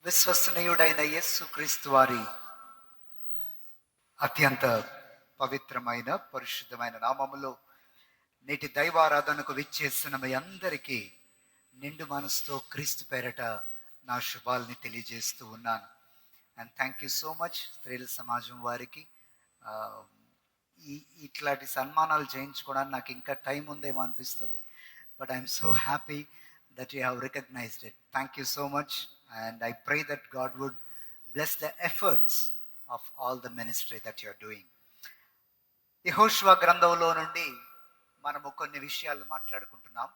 విశ్వసనీయుడైన యేసుక్రీస్తు వారి అత్యంత పవిత్రమైన పరిశుద్ధమైన నామములో నేటి దైవారాధనకు విచ్చేసిన మీ అందరికీ నిండు మనసుతో క్రీస్తు పేరట నా శుభాల్ని తెలియజేస్తూ ఉన్నాను. And thank you so much స్త్రీల సమాజం వారికి. ఇట్లాంటి సన్మానాలు చేయించుకోవడానికి నాకు ఇంకా టైం ఉందేమో అనిపిస్తుంది. But I'm so happy that you have recognized it. Thank you so much, and I pray that God would bless the efforts of all the ministry that you are doing. యెహోషువ గ్రంథంలో నుండి మనము కొన్ని విషయాలు మాట్లాడుకుంటున్నాం.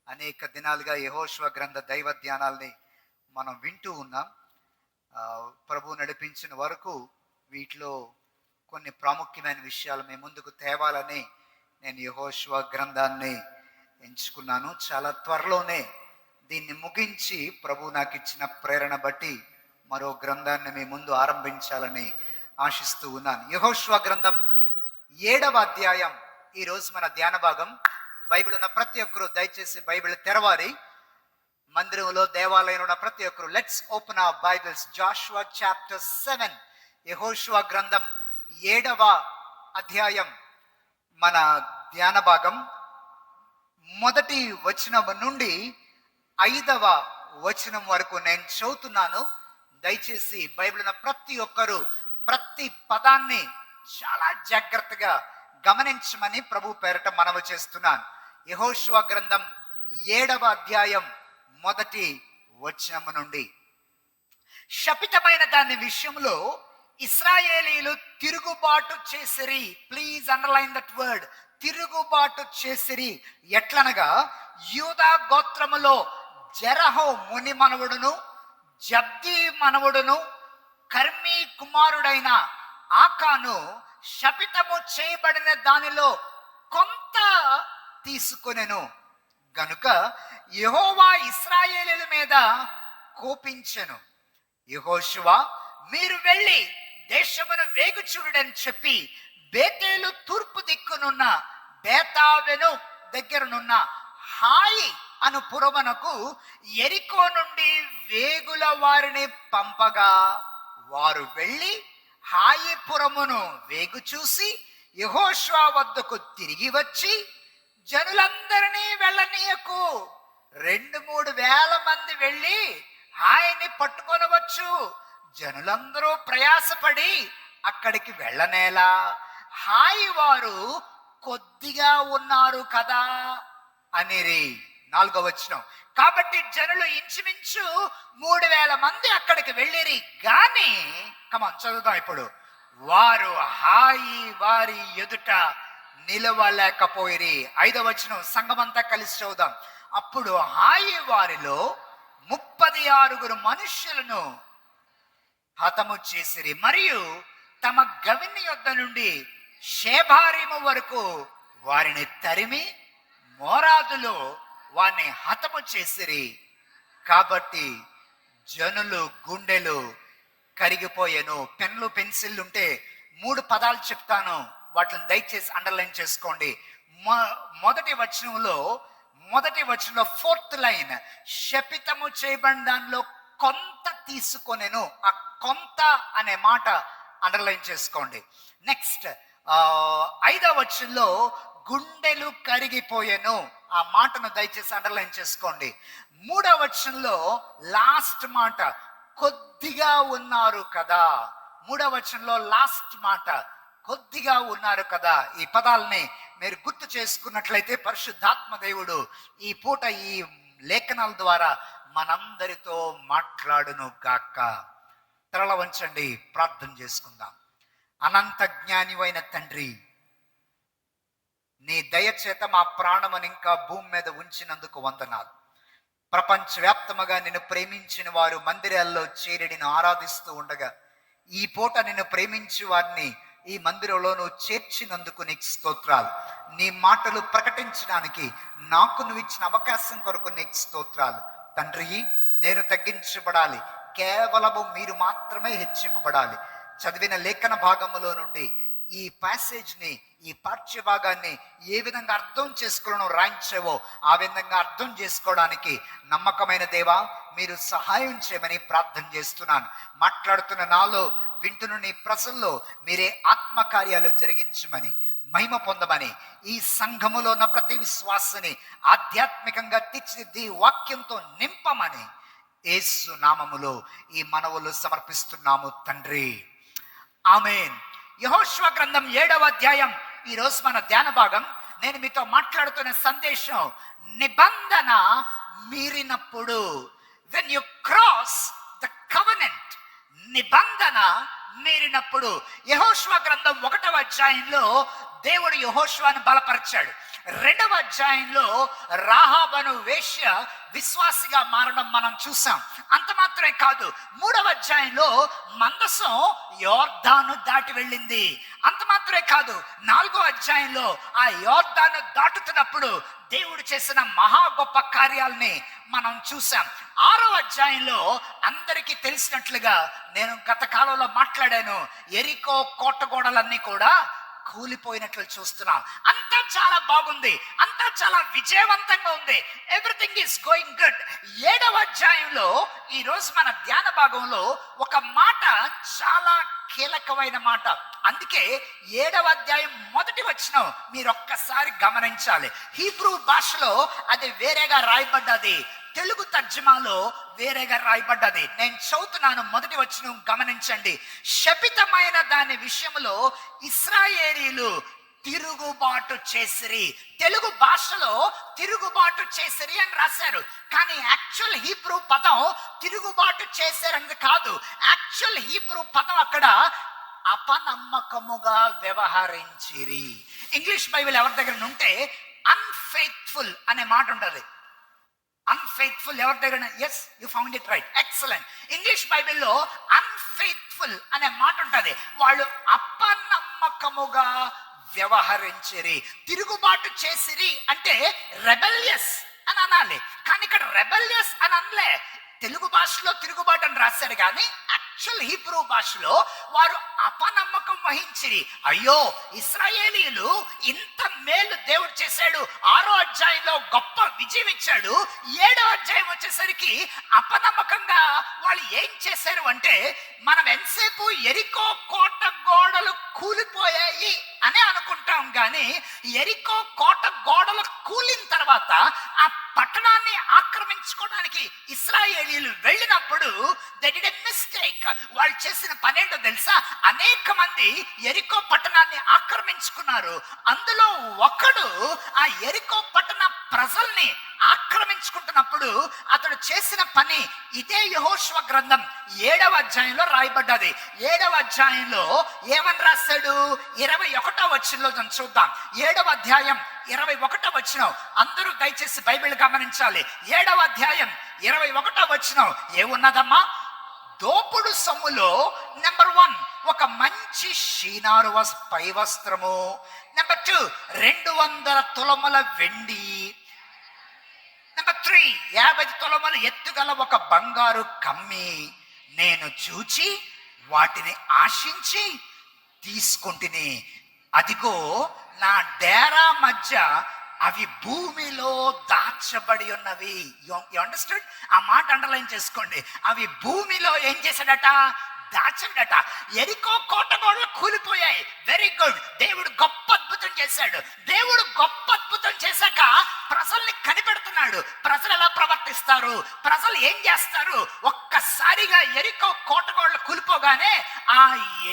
అనేక దినాలుగా యెహోషువ గ్రంథ దైవ ధ్యానాల్ని మనం వింటూ ఉన్నాం. ప్రభు నడిపించిన వరకు వీటిలో కొన్ని ప్రాముఖ్యమైన విషయాలు మీ ముందుకు తేవాలని నేను యెహోషువ గ్రంథాన్ని ఎంచుకున్నాను. చాలా త్వరలోనే దీన్ని ముగించి ప్రభు నాకు ఇచ్చిన ప్రేరణ బట్టి మరో గ్రంథాన్ని మీ ముందు ఆరంభించాలని ఆశిస్తూ ఉన్నాను. యెహోషువ గ్రంథం 7వ అధ్యాయం ఈరోజు మన ధ్యాన భాగం. బైబిల్ ఉన్న ప్రతి ఒక్కరు దయచేసి బైబిల్ తెరవాలి. మందిరంలో దేవాలయంలో ఉన్న ప్రతి ఒక్కరు let's open hour Bibles. Jashuva chapter 7. యెహోషువ గ్రంథం 7వ అధ్యాయం మన ధ్యాన భాగం. మొదటి వచనం నుండి 5వ వచనం వరకు నేను చదువుతున్నాను. దయచేసి బైబిల్ ఉన్న ప్రతి ఒక్కరూ ప్రతి పదాన్ని చాలా జాగ్రత్తగా గమనించమని ప్రభు పేరట మనవి చేస్తున్నాను. యెహోషువ గ్రంథం 7వ అధ్యాయం మొదటి వచనం నుండి. శపితమైన దాని విషయంలో ఇశ్రాయేలీలు తిరుగుబాటు చేసిరి. ప్లీజ్ అండర్లైన్ దట్ వర్డ్, తిరుగుబాటు చేసిరి. ఎట్లనగా యూదా గోత్రములో జెరహు ముని మనవుడును జబ్ది మనవుడును కర్మీ కుమారుడైన ఆకాను శపితము చేయబడిన దానిలో కొంత తీసుకొనెను గనుక యెహోవా ఇశ్రాయేలీయుల మీద కోపించెను. యెహోషువ మీరు వెళ్ళి దేశమును వేగుచూడని చెప్పి బేతేలు తూర్పు దిక్కునున్న బేతావెను దగ్గరనున్న హాయి అను పురమునకు యెరికో నుండి వేగుల వారిని పంపగా వారు వెళ్ళి హాయి పురమును వేగు చూసి యెహోషువ వద్దకు తిరిగి వచ్చి జనులందరినీ వెళ్ళనీయకు, 2-3 వేల మంది వెళ్ళి హాయిని పట్టుకొనవచ్చు, జనులందరూ ప్రయాసపడి అక్కడికి వెళ్ళనేలా, హాయి వారు కొద్దిగా ఉన్నారు కదా అనిరి. 4వ వచనం. కాబట్టి జనులు ఇంచుమించు 3,000 మంది అక్కడికి వెళ్ళిరి గాని, కమాన్ చదువుదాం ఇప్పుడు, వారు హాయి వారి ఎదుట నిలవలేకపోయిరి. 5వ వచనం సంఘమంతా కలిసి చదువుదాం. అప్పుడు హాయి వారిలో 36 మనుష్యులను హతము చేసిరి మరియు తమ గవిని యొద్ద నుండి షేబారీము వరకు వారిని తరిమి మోరాదులో వారిని హతము చేసిరి. కాబట్టి జనులు గుండెలు కరిగిపోయాను. పెన్లు పెన్సిల్ ఉంటే 3 పదాలు చెప్తాను, వాటిని దయచేసి అండర్లైన్ చేసుకోండి. మొదటి వచనంలో 4th లైన్, శపితము చేయబడిన దానిలో కొంత తీసుకొనెను. ఆ కొంత అనే మాట అండర్లైన్ చేసుకోండి. నెక్స్ట్ 5వ వచనంలో గుండెలు కరిగిపోయెను. ఆ మాటను దయచేసి అండర్లైన్ చేసుకోండి. 3వ వచనంలో లాస్ట్ మాట కొద్దిగా ఉన్నారు కదా. 3వ వచనంలో లాస్ట్ మాట కొద్దిగా ఉన్నారు కదా. ఈ పదాలని మీరు గుర్తు చేసుకున్నట్లయితే పరిశుద్ధాత్మ దేవుడు ఈ పూట ఈ లేఖనాల ద్వారా మనందరితో మాట్లాడును గాక. తరల వంచండి, ప్రార్థన చేసుకుందాం. అనంత జ్ఞానివైన తండ్రి, నీ దయచేత మా ప్రాణమును ఇంకా భూమి మీద ఉంచినందుకు వందనాలు. ప్రపంచవ్యాప్తముగా నిన్ను ప్రేమించిన వారు మందిరాల్లో చేరి నిన్ను ఆరాధిస్తూ ఉండగా ఈ పూట నిన్ను ప్రేమించి వారిని ఈ మందిరంలో నువ్వు చేర్చినందుకు నీకు స్తోత్రాలు. నీ మాటలు ప్రకటించడానికి నాకు నువ్వు ఇచ్చిన అవకాశం కొరకు నీకు స్తోత్రాలు. తండ్రి, నేను తగ్గించబడాలి, కేవలము మీరు మాత్రమే హెచ్చింపబడాలి. చదివిన లేఖన భాగములో నుండి ఈ ప్యాసేజ్ని, ఈ పాఠ్య భాగాన్ని ఏ విధంగా అర్థం చేసుకోవడం రాయించావో ఆ విధంగా అర్థం చేసుకోవడానికి నమ్మకమైన దేవా మీరు సహాయం చేయమని ప్రార్థన చేస్తున్నాను. మాట్లాడుతున్న నాలో, వింటున్న నీ ప్రజల్లో మీరే ఆత్మకార్యాలు జరిగించమని, మహిమ పొందమని, ఈ సంఘములో ఉన్న ప్రతి విశ్వాసని ఆధ్యాత్మికంగా తీర్చిదిద్ది వాక్యంతో నింపమని యేసు నామములో ఈ మనవులు సమర్పిస్తున్నాము తండ్రి. ఆమేన్. యెహోషువ గ్రంథం 7వ అధ్యాయం ఈరోజు మన ధ్యాన భాగం. నేను మీతో మాట్లాడుతున్న సందేశం నిబంధన మీరినప్పుడు. When you cross the covenant, నిబంధన మీరినప్పుడు. యెహోషువ గ్రంథం 1వ అధ్యాయంలో దేవుడు యెహోషువను బలపరిచాడు. 2వ అధ్యాయంలో రాహాబను వేశ్య విశ్వాసిగా మారడం మనం చూసాం. అంత మాత్రమే కాదు, 3వ అధ్యాయంలో మందసం యోర్దాను దాటి వెళ్ళింది. అంత మాత్రమే కాదు, 4వ అధ్యాయంలో ఆ యోర్దాను దాటుతున్నప్పుడు దేవుడు చేసిన మహా గొప్ప కార్యాలని మనం చూసాం. 6వ అధ్యాయంలో అందరికీ తెలిసినట్లుగా నేను గత కాలంలో మాట్లాడాను, ఎరికో కోట గోడలన్నీ కూడా కూలిపోయినట్లు చూస్తున్నాం. అంతా చాలా బాగుంది, అంతా చాలా విజయవంతంగా ఉంది, ఎవ్రీథింగ్ ఈస్ గోయింగ్ గుడ్. 7వ అధ్యాయంలో ఈరోజు మన ధ్యాన భాగంలో ఒక మాట చాలా కీలకమైన మాట. అందుకే 7వ అధ్యాయం మొదటి వచనం మీరు ఒక్కసారి గమనించాలి. హీబ్రూ భాషలో అది వేరేగా రాయబడ్డది, తెలుగు తర్జుమాలో వేరేగా రాయబడ్డది. నేను చదువుతున్నాను, మొదటి వచనం గమనించండి. శపితమైన దాని విషయంలో ఇశ్రాయేలీలు తిరుగుబాటు చేసిరి. తెలుగు భాషలో తిరుగుబాటు చేసిరి అని రాశారు, కానీ యాక్చువల్ హీబ్రూ పదం తిరుగుబాటు చేశారని కాదు. యాక్చువల్ హీబ్రూ పదం అక్కడ అపనమ్మకముగా వ్యవహరించిరి. ఇంగ్లీష్ బైబిల్ ఎవరి దగ్గర ఉంటే అన్ఫెయిత్ఫుల్ అనే మాట ఉంటుంది. అన్ఫెయిత్ఫుల్ ఎవరి దగ్గర? Yes, you found it right, excellent. English బైబిల్లో అన్ఫెయిత్ఫుల్ అనే మాట ఉంటుంది. వాళ్ళు అపనమ్మకముగా వ్యవహరించిరి. తిరుగుబాటు చేసిరి అంటే రెబెలియస్ అని అనాలి, కానీ ఇక్కడ రెబెలియస్ అని అనలే. తెలుగు భాషలో తిరుగుబాటు అని రాశారు, కానీ యాక్చువల్ హీబ్రూ భాషలో వారు అపనమ్మకం వహించిరి. అయ్యో, ఇశ్రాయేలీయులు ఇంత మేలు దేవుడు చేశాడు, 6వ అధ్యాయంలో గొప్ప విజయం ఇచ్చాడు, 7వ అధ్యాయం వచ్చేసరికి అపనమ్మకంగా వాళ్ళు ఏం చేశారు అంటే, మనం ఎంతసేపు ఎరికో కోట గోడలు కూలిపోయాయి అనే అనుకుంటాం, కానీ ఎరికో కోట గోడలు కూలిన తర్వాత ఆ పట్టణాన్ని ఆక్రమించుకోవడానికి ఇశ్రాయేలీయులు వెళ్ళినప్పుడు దే డిడ్ ఎ మిస్టేక్. వాళ్ళు చేసిన పనేంటో తెలుసా? అనేక మంది ఎరికో పట్టణాన్ని ఆక్రమించుకున్నారు. అందులో ఒకడు ఆ ఎరికో పట్టణ ప్రజల్ని ఆక్రమించుకుంటున్నప్పుడు అతడు చేసిన పని ఇదే యెహోషువ గ్రంథం 7వ అధ్యాయంలో రాయబడ్డది. 7వ అధ్యాయంలో ఏమని రాశాడు? 21వ వచనంలో చూద్దాం. 7వ అధ్యాయం 21వ వచనం. అందరూ దయచేసి బైబిల్ గమనించాలి. 7వ అధ్యాయం 21వ వచనం ఏమున్నదమ్మా? దోపుడు సొమ్ములో నెంబర్ 1 ఒక మంచి షీనారు పై వస్త్రము, నెంబర్ 2 200 తులముల వెండి, నెంబర్ 3 50 తులముల ఎత్తుగల ఒక బంగారు కమ్మి. నేను చూచి వాటిని ఆశించి తీసుకుంటుని, అదిగో నా డేరా మధ్య అవి భూమిలో దాచబడి ఉన్నవి. You understand? ఆ మాట అండర్లైన్ చేసుకోండి. అవి భూమిలో ఏం చేశాడట? దాచాడట. ఎరికో కోట గోడలు కూలిపోయాయి. Very good. దేవుడు గొప్ప అద్భుతం చేశాడు. దేవుడు గొప్ప అద్భుతం చేశాక ప్రజల్ని కనిపెడుతున్నాడు. ప్రజలు ఎలా ప్రవర్తిస్తారు, ప్రజలు ఏం చేస్తారు. ఒక్కసారిగా ఎరికో కోట గోడలు కూలిపోగానే ఆ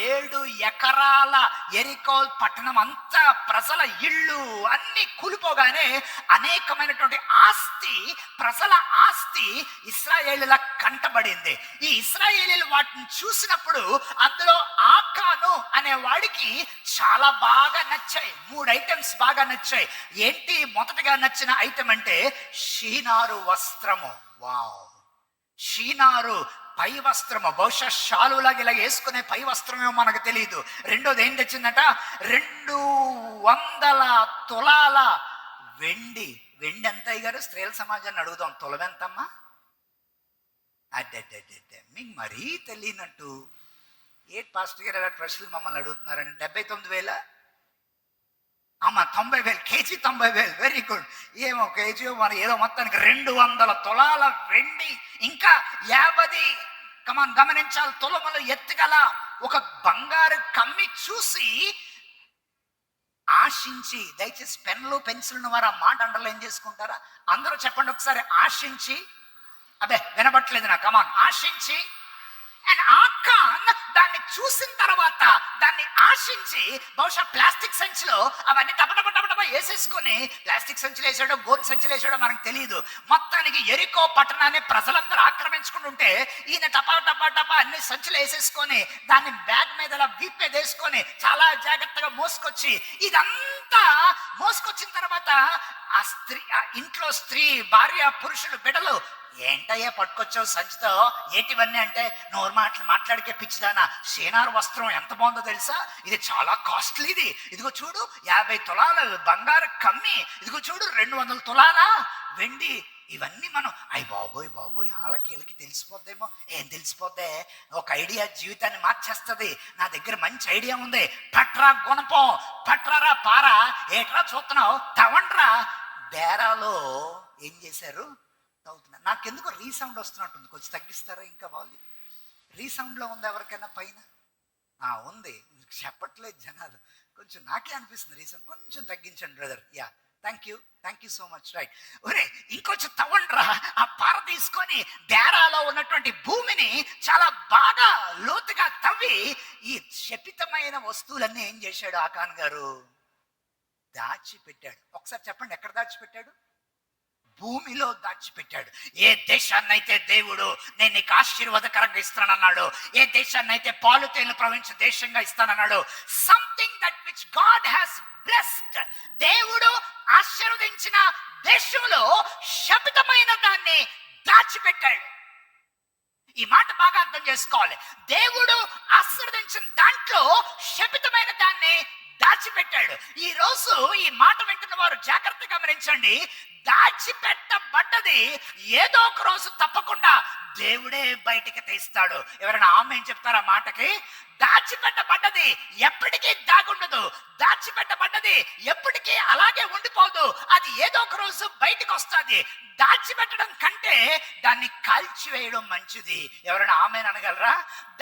7 ఎకరాల ఎరికో పట్టణం అంతా, ప్రజల ఇళ్ళు అన్ని కూలిపోగానే అనేకమైనటువంటి ఆస్తి, ప్రజల ఆస్తి ఇశ్రాయేలీయుల కంటబడింది. ఈ ఇశ్రాయేలీయులు వాటిని చూసినప్పుడు అందులో ఆకాను అనే వాడికి చాలా బాగా నచ్చాయి. 3 ఐటమ్స్ బాగా నచ్చాయి. ఏంటి మొదటగా నచ్చిన ఐటమ్ అంటే షీనారు వస్త్రము. వావ్! షీనారు పై వస్త్రము, బహుశా షాలులాగా ఇలా వేసుకునే పై వస్త్రమేమో మనకు తెలియదు. రెండోది ఏం తెచ్చిందట? 200 తులాల వెండి. వెండి ఎంత అయ్యారు? స్త్రీల సమాజాన్ని అడుగుదాం, తులవెంతమ్మా? అడ్డే మీకు మరీ తెలియనట్టు ఏంటి పాస్టర్ గారు అలాంటి ప్రశ్నలు మమ్మల్ని అడుగుతున్నారని. 79,000 అమ్మ 90,000 కేజీ 90,000 వెరీ గుడ్. ఏమో కేజీ మన ఏదో మొత్తానికి 200 తులాల వెండి, ఇంకా 50 కమాన్ గమనించాలి తులములు ఎత్తుగల ఒక బంగారు కమ్మి చూసి ఆశించి, దయచేసి పెన్లు పెన్సిల్ను వారు ఆ మాట అండర్లైన్ చేసుకుంటారా? అందరూ చెప్పండి ఒకసారి, ఆశించి. అదే వినబట్లేదు నా, కమాన్, ఆశించి. అండ్ ఆకాన్ దాన్ని చూసిన తర్వాత దాన్ని ఆశించి బహుశా ప్లాస్టిక్ సంచిలో అవన్నీ టపటప వేసేసుకొని, ప్లాస్టిక్ సంచులు వేసాడో గోన్ సంచులు వేసాడో మనకు తెలియదు, మొత్తానికి ఎరికో పట్టణాన్ని ప్రజలందరూ ఆక్రమించుకుంటుంటే ఈయన టపా అన్ని సంచులు వేసేసుకొని దాన్ని బ్యాగ్ మీద అలా వీప్ మీద వేసుకొని చాలా జాగ్రత్తగా మోసుకొచ్చి, ఇదంతా మోసుకొచ్చిన తర్వాత ఆ స్త్రీ, ఆ ఇంట్లో స్త్రీ, భార్య, పురుషులు, బిడ్డలు, ఏంటయ్యా పట్టుకొచ్చావు సంచితో, ఏంటివన్నీ అంటే, నోరు మాట్లాడికే పిచ్చిదానా, షేనారు వస్త్రం ఎంత బాగుందో తెలుసా, ఇది చాలా కాస్ట్లీది, ఇదిగో చూడు 50 తులాల బంగారు కమ్మి, ఇదిగో చూడు 200 తులాల వెండి, ఇవన్నీ మనం అయ్యి బాబోయ్ వాళ్ళకి వీళ్ళకి తెలిసిపోద్దేమో. ఏం తెలిసిపోద్దే, ఒక ఐడియా జీవితాన్ని మార్చేస్తుంది. నా దగ్గర మంచి ఐడియా ఉంది, పట్రా గుణపం, పట్రారా పారా, ఏట్రా చూస్తున్నావు, తవండ్రా. డేరాలో ఏం చేశారు, అవుతున్నా. నాకెందుకు రీసౌండ్ వస్తున్నట్టుంది, కొంచెం తగ్గిస్తారా ఇంకా వాల్యూమ్? రీసౌండ్లో ఉంది ఎవరికైనా పైన? ఉంది, చెప్పట్లేదు జనాలు, కొంచెం నాకే అనిపిస్తుంది రీసౌండ్, కొంచెం తగ్గించండి brother. Yeah, thank you so much. Right. ఒరే ఇంకొంచెం తవ్వండ్రా. ఆ పార తీసుకొని డేరాలో ఉన్నటువంటి భూమిని చాలా బాగా లోతుగా తవ్వి ఈ శపితమైన వస్తువులన్నీ ఏం చేశాడు ఆకాన్ గారు, దాచిపెట్టాడు. ఒకసారి చెప్పండి, ఎక్కడ దాచిపెట్టాడు? భూమిలో దాచిపెట్టాడు. ఏ దేశాన్నైతే దేవుడు నేను నీకు ఆశీర్వాదకరంగా ఇస్తానన్నాడు, ఏ దేశాన్నైతే పాలు తేనెలు ప్రవహించే దేశంగా ఇస్తానన్నాడు, something that which God has blessed, దేవుడు ఆశీర్వదించిన దేశంలో శపితమైన దాన్ని దాచిపెట్టాడు. ఈ మాట బాగా అర్థం చేసుకోవాలి. దేవుడు ఆశీర్వదించిన దాంట్లో శపితమైన దాన్ని దాచిపెట్టాడు. ఈ రోజు ఈ మాట వింటున్న వారు జాగ్రత్తగా గమనించండి. దాచిపెట్టబడ్డది ఏదో ఒక రోజు తప్పకుండా దేవుడే బయటికి తీస్తాడు. ఎవరైనా ఆమేన్ చెప్తారా మాటకి? దాచిపెట్టబడ్డది ఎప్పటికీ దాగుండదు, దాచిపెట్టబడ్డది ఎప్పటికీ అలాగే ఉండిపోదు, అది ఏదో ఒక రోజు బయటకు వస్తుంది. దాచిపెట్టడం కంటే దాన్ని కాల్చివేయడం మంచిది. ఎవరైనా ఆమేన్ అనగలరా?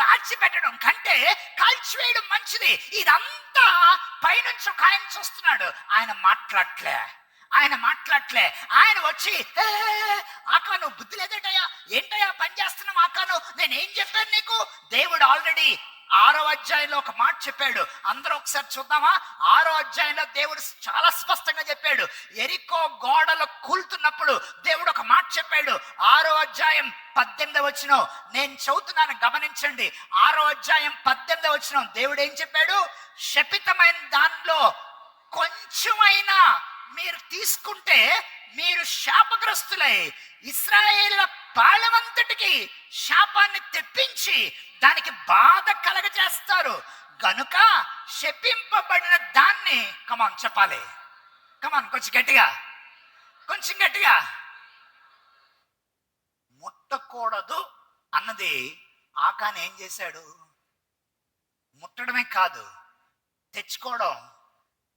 దాచిపెట్టడం కంటే కాల్చివేయడం మంచిది. ఇదంతా పైనుంచి ఒక ఆయన చూస్తున్నాడు, ఆయన మాట్లాడలే. ఆయన వచ్చి, ఆకాను బుద్ధి లేదేటయ్యా, ఏంటయ్యా పని చేస్తున్నావు ఆకాను, నేనేం చెప్పాను నీకు? దేవుడు ఆల్రెడీ 6వ అధ్యాయంలో ఒక మాట చెప్పాడు. అందరూ ఒకసారి చూద్దామా? 6వ అధ్యాయంలో దేవుడు చాలా స్పష్టంగా చెప్పాడు. ఎరికో గోడలు కూలుతున్నప్పుడు దేవుడు ఒక మాట చెప్పాడు. 6వ అధ్యాయం 18వ వచనం నేను చదువుతున్నాను, గమనించండి. 6వ అధ్యాయం 18వ వచనం దేవుడు ఏం చెప్పాడు? శపితమైన దానిలో కొంచెమైనా మీరు తీసుకుంటే మీరు శాపగ్రస్తులై ఇశ్రాయేలుల పాళెమంతటికి శాపాన్ని తెప్పించి దానికి బాధ కలగజేస్తారు. గనుక శపింపబడిన దాన్ని, కమాన్ చెప్పాలి, కమాన్ కొంచెం గట్టిగా ముట్టకూడదు అన్నది ఆకాన్ ఏం చేశాడు? ముట్టడమే కాదు,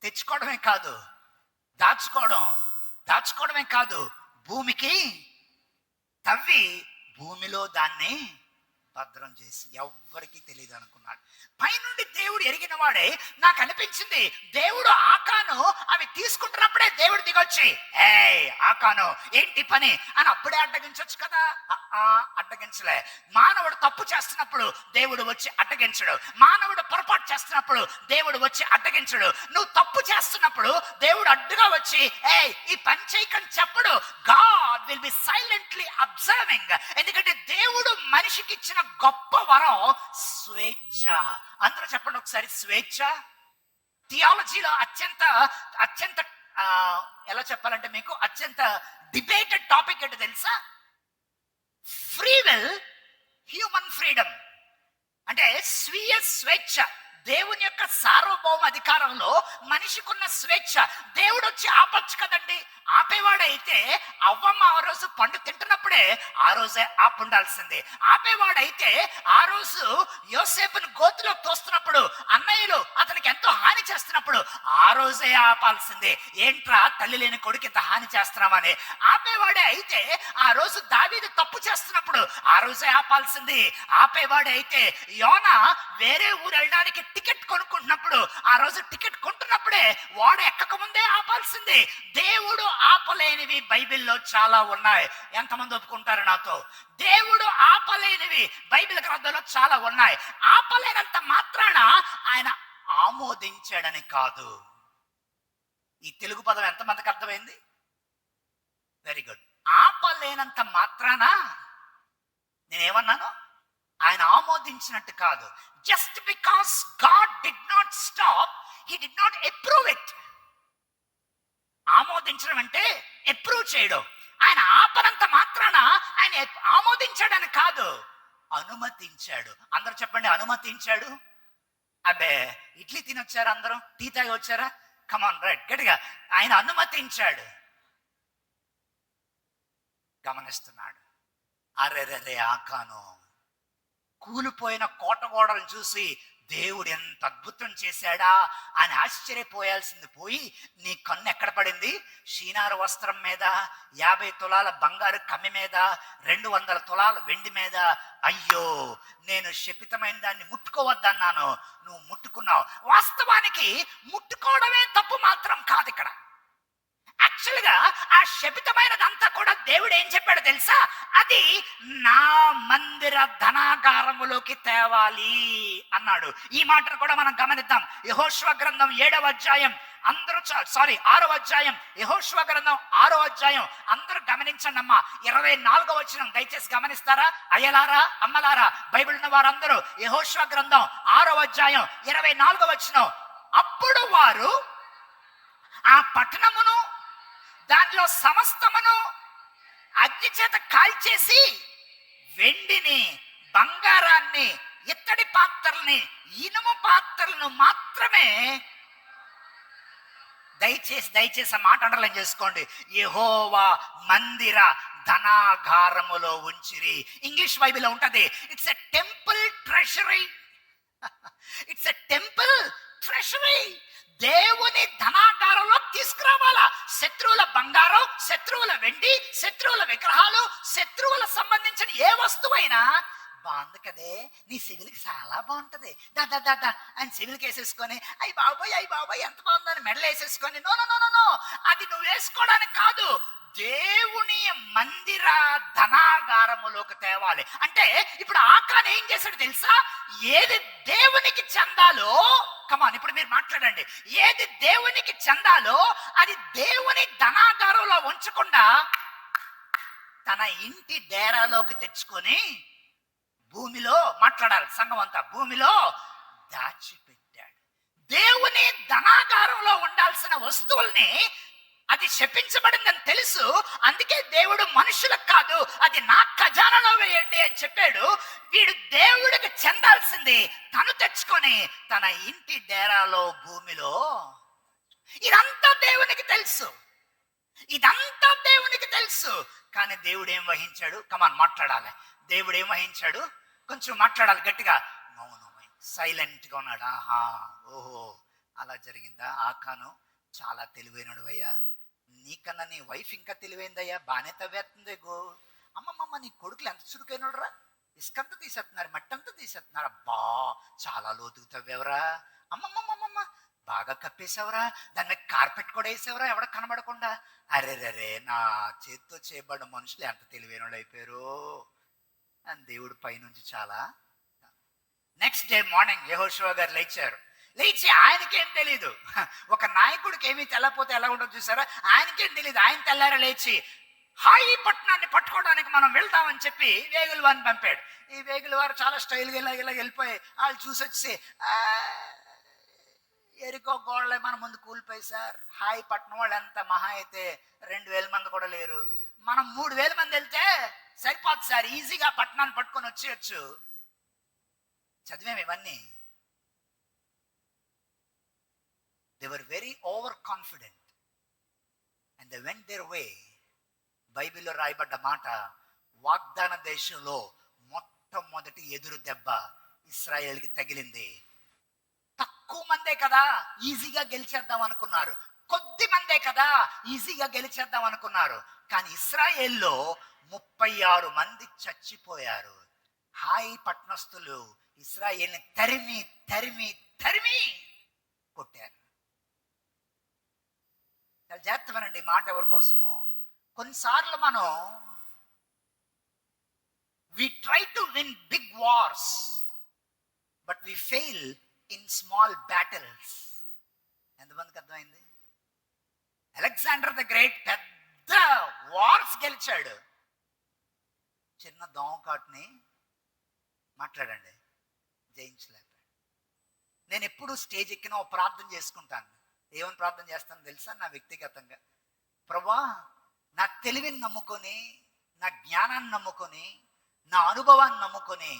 తెచ్చుకోవడమే కాదు, దాచుకోవడమే కాదు, భూమికి తవ్వి భూమిలో దాన్ని భద్రం చేసి ఎవ్వరికి తెలియదు అనుకున్నాడు. పైనుండి దేవుడు ఎరిగిన వాడే. నాకు అనిపించింది దేవుడు ఆకాను అవి తీసుకుంటున్నప్పుడే దేవుడు దిగొచ్చి, ఆకాను ఏంటి పని అని అప్పుడే అడ్డగించవచ్చు కదా. అడ్డగించలే. మానవుడు తప్పు చేస్తున్నప్పుడు దేవుడు వచ్చి అడ్డగించడు, మానవుడు పొరపాటు చేస్తున్నప్పుడు దేవుడు వచ్చి అడ్డగించడు. నువ్వు తప్పు చేస్తున్నప్పుడు దేవుడు అడ్డుగా వచ్చి ఈ పని చేయకని చెప్పడు. God will be silently observing. ఎందుకంటే దేవుడు మనిషికి ఇచ్చిన గొప్ప వరం స్వేచ్ఛ. అందరూ చెప్పండి ఒకసారి, స్వేచ్ఛ. థియాలజీలో అత్యంత ఎలా చెప్పాలంటే మీకు అత్యంత డిబేటెడ్ టాపిక్ ఏంటో తెలుసా? Free will, human freedom. అంటే స్వీయ స్వేచ్ఛ, దేవుని యొక్క సార్వభౌమ అధికారంలో మనిషికున్న స్వేచ్ఛ. దేవుడు వచ్చి ఆపచ్చు కదండి. ఆపేవాడైతే అవ్వమ్మ ఆ రోజు పండు తింటున్నప్పుడే ఆ రోజే ఆపుండాల్సిందే. ఆపేవాడైతే ఆ రోజు యోసేపుని గోతిలో తోస్తున్నప్పుడు, అన్నయ్యలు అతనికి ఎంతో హాని చేస్తున్నప్పుడు ఆ రోజే ఆపాల్సిందే. ఏంట్రా తల్లి లేని కొడుకు ఇంత హాని చేస్తున్నామని. ఆపేవాడే అయితే ఆ రోజు దావీదు తప్పు చేస్తున్నప్పుడు ఆ రోజే ఆపాల్సింది. ఆపేవాడే అయితే యోనా వేరే ఊరు వెళ్ళడానికి టికెట్ కొనుక్కుంటున్నప్పుడు ఆ రోజు టికెట్ కొంటున్నప్పుడే వాడు ఎక్కక ముందే ఆపాల్సింది. దేవుడు ఆపలేనివి బైబిల్లో చాలా ఉన్నాయి. ఎంతమంది ఒప్పుకుంటారు నాతో? దేవుడు ఆపలేనివి బైబిల్ గ్రంథంలో చాలా ఉన్నాయి. ఆపలేనంత మాత్రాన ఆయన ఆమోదించాడని కాదు. ఈ తెలుగు పదం ఎంతమందికి అర్థమైంది? Very good. ఆపలేనంత మాత్రాన నేనేమన్నాను? ఆయన ఆమోదించినట్టు కాదు. Just because God did not stop, he did not approve it. ఆమోదించడం అంటే అప్రూవ్ చేయడం. ఆయన ఆపనంత మాత్రాన ఆయన ఆమోదించాడని కాదు, అనుమతించాడు. అందరూ చెప్పండి, అనుమతించాడు. అబ్బే, ఇడ్లీ తినొచ్చారా? అందరూ టీ తాగి వచ్చారా? కమాన్ రైట్, గట్టిగా. ఆయన అనుమతించాడు. గమనిస్తున్నాడు. అరెరెరే, ఆకాను కూలిపోయిన కోట గోడలు చూసి దేవుడు ఎంత అద్భుతం చేశాడా అని ఆశ్చర్యపోయాల్సింది పోయి, నీ కన్ను ఎక్కడ పడింది? షీనారు వస్త్రం మీద, 50 తులాల బంగారు కమ్మి మీద, 200 తులాల వెండి మీద. అయ్యో, నేను శపితమైన దాన్ని ముట్టుకోవద్దన్నాను, నువ్వు ముట్టుకున్నావు. వాస్తవానికి ముట్టుకోవడమే తప్పు మాత్రం కాదు ఇక్కడ. యాక్చువల్గా ఆ శపితమైనదంతా కూడా దేవుడు ఏం చెప్పాడు తెలుసా? అది నా మందిర ధనాగారములోకి తేవాలి అన్నాడు. ఈ మాటను కూడా మనం గమనిద్దాం. యెహోషువ గ్రంథం 7వ అధ్యాయం, అందరూ 6వ అధ్యాయం, యెహోషువ గ్రంథం 6వ అధ్యాయం అందరూ గమనించండి అమ్మా. 24వ వచనం దయచేసి గమనిస్తారా? అయ్యలారా, అమ్మలారా, బైబిల్ ఉన్న వారందరూ యెహోషువ గ్రంథం 6వ అధ్యాయం 24వ వచనం. అప్పుడు వారు ఆ పట్టణమును దానిలో సమస్తమును అగ్ని చేత కాల్చేసి వెండిని, బంగారాన్ని, ఇత్తడి పాత్రల్ని, ఇనుము పాత్రలను మాత్రమే, దయచేసి ఆ మాట అండర్లైన్ చేసుకోండి, యెహోవా మందిర ధనాగారములో ఉంచిరి. ఇంగ్లీష్ బైబిల్లో ఉంటది, it's a temple treasury. It's a temple treasury. దేవుని ధనాగారంలో తీసుకురావాలా. శత్రువుల బంగారం, శత్రువుల వెండి, శత్రువుల విగ్రహాలు, శత్రువుల సంబంధించిన ఏ వస్తువైనా బాగుంది కదే, నీ సివిల్కి చాలా బాగుంటది, దాదా దాదా అని సివిల్కి వేసేసుకొని అయ్యి బాబాయ్ ఎంత బాగుందని మెడలు వేసేసుకొని, నో నో నో నో, అది నువ్వు వేసుకోవడానికి కాదు, దేవుని మందిర ధనాగారములోకి తేవాలి. అంటే ఇప్పుడు ఆకాన్ ఏం చేశాడు తెలుసా? ఏది దేవునికి చెందాలో, కమాన్ ఇప్పుడు మీరు మాట్లాడండి, ఏది దేవునికి చెందాలో అది దేవుని ధనాగారంలో ఉంచకుండా తన ఇంటి డేరాలోకి తెచ్చుకొని భూమిలో, మాట్లాడాలి సంఘం అంతా, భూమిలో దాచిపెట్టాడు. దేవుని ధనాగారంలో ఉండాల్సిన వస్తువుల్ని, అది శపించబడిందని తెలుసు, అందుకే దేవుడు మనుషులకు కాదు, అది నా ఖజానాలో వేయండి అని చెప్పాడు. వీడు దేవుడికి చెందాల్సింది తను తెచ్చుకొని తన ఇంటి డేరాలో, భూమిలో. ఇదంతా దేవునికి తెలుసు, ఇదంతా దేవునికి తెలుసు. కానీ దేవుడు ఏం వహించాడు? కమాన్ మాట్లాడాలి. దేవుడు ఏం వహించాడు? కొంచెం మాట్లాడాలి గట్టిగా. మౌనమై సైలెంట్గా ఉన్నాడు. ఆహా, ఓహో, అలా జరిగిందా? ఆకాను చాలా తెలివైనడు అయ్యా, నీకన్నా నీ వైఫ్ ఇంకా తెలివైందయ్యా, బాగానే తవ్వేస్తుంది. అమ్మమ్మ, నీ కొడుకులు ఎంత చురుకైనడు రా, ఇసుకంతా తీసేస్తున్నారు, మట్టంతా తీసేస్తున్నారు. అబ్బా, చాలా లోతుకు తవ్వేవరా, అమ్మమ్మమ్మమ్మ బాగా కప్పేసావురా, దాని మీద కార్పెట్ కూడా వేసావురా ఎవడ కనబడకుండా. అరేరే, నా చేతితో చేయబడిన మనుషులు ఎంత తెలివైన వాళ్ళు అయిపోయారు అని దేవుడు పైనుంచి చాలా. నెక్స్ట్ డే మార్నింగ్ యెహోషువ గారు లేచి ఆయనకేం తెలీదు, ఒక నాయకుడికి ఏమీ తెల్లపోతే ఎలా ఉండదు చూసారా, ఆయనకేం తెలీదు. ఆయన తెల్లారా లేచి హాయి పట్టణాన్ని పట్టుకోవడానికి మనం వెళ్తామని చెప్పి వేగుల వారిని పంపాడు. ఈ వేగుల వారు చాలా స్టైల్గా ఇలా వెళ్ళిపోయి వాళ్ళు చూసొచ్చి, ఎరుకో గోళ్ళే మన ముందు కూలిపోయి సార్, హాయి పట్టణం వాళ్ళు ఎంత మహా అయితే 2000 మంది కూడా లేరు, మనం 3000 మంది వెళ్తే సరిపోదు సార్, ఈజీగా పట్టణాన్ని పట్టుకొని వచ్చేయచ్చు. చదివేమి ఇవన్నీ. They were very over confident and they went there వే. బైబిల్లో రాయబడ్డ మాట, వాగ్దాన దేశంలో మొట్టమొదటి ఎదురు దెబ్బ ఇశ్రాయేల్కి తగిలింది. తక్కువ మందే కదా ఈజీగా గెలిచేద్దాం అనుకున్నారు, కొద్ది మందే కదా ఈజీగా గెలిచేద్దాం అనుకున్నారు. కానీ ఇశ్రాయేల్లో 36 మంది చచ్చిపోయారు. హాయి పట్టణస్థులు ఇశ్రాయేల్ని తరిమి తరిమి తరిమి కొట్టారు. చాలా జాగ్రత్తగానండి ఈ మాట ఎవరి కోసమో. కొన్నిసార్లు మనం we try to win big wars but we fail in small battles. ఎంతమందికి అర్థమైంది? అలెగ్జాండర్ ద గ్రేట్ పెద్ద వార్స్ గెలిచాడు, చిన్న దోమకాటుని మాట్లాడండి జయించలేకపోయాడు. నేను ఎప్పుడు స్టేజ్ ఎక్కినా ఒక ప్రార్థన చేసుకుంటాను. ఏమని ప్రార్థన చేస్తాను తెలుసా? నా వ్యక్తిగతంగా, ప్రభా నా తెలివిని నమ్ముకొని, నా జ్ఞానాన్ని నమ్ముకొని, నా అనుభవాన్ని నమ్ముకొని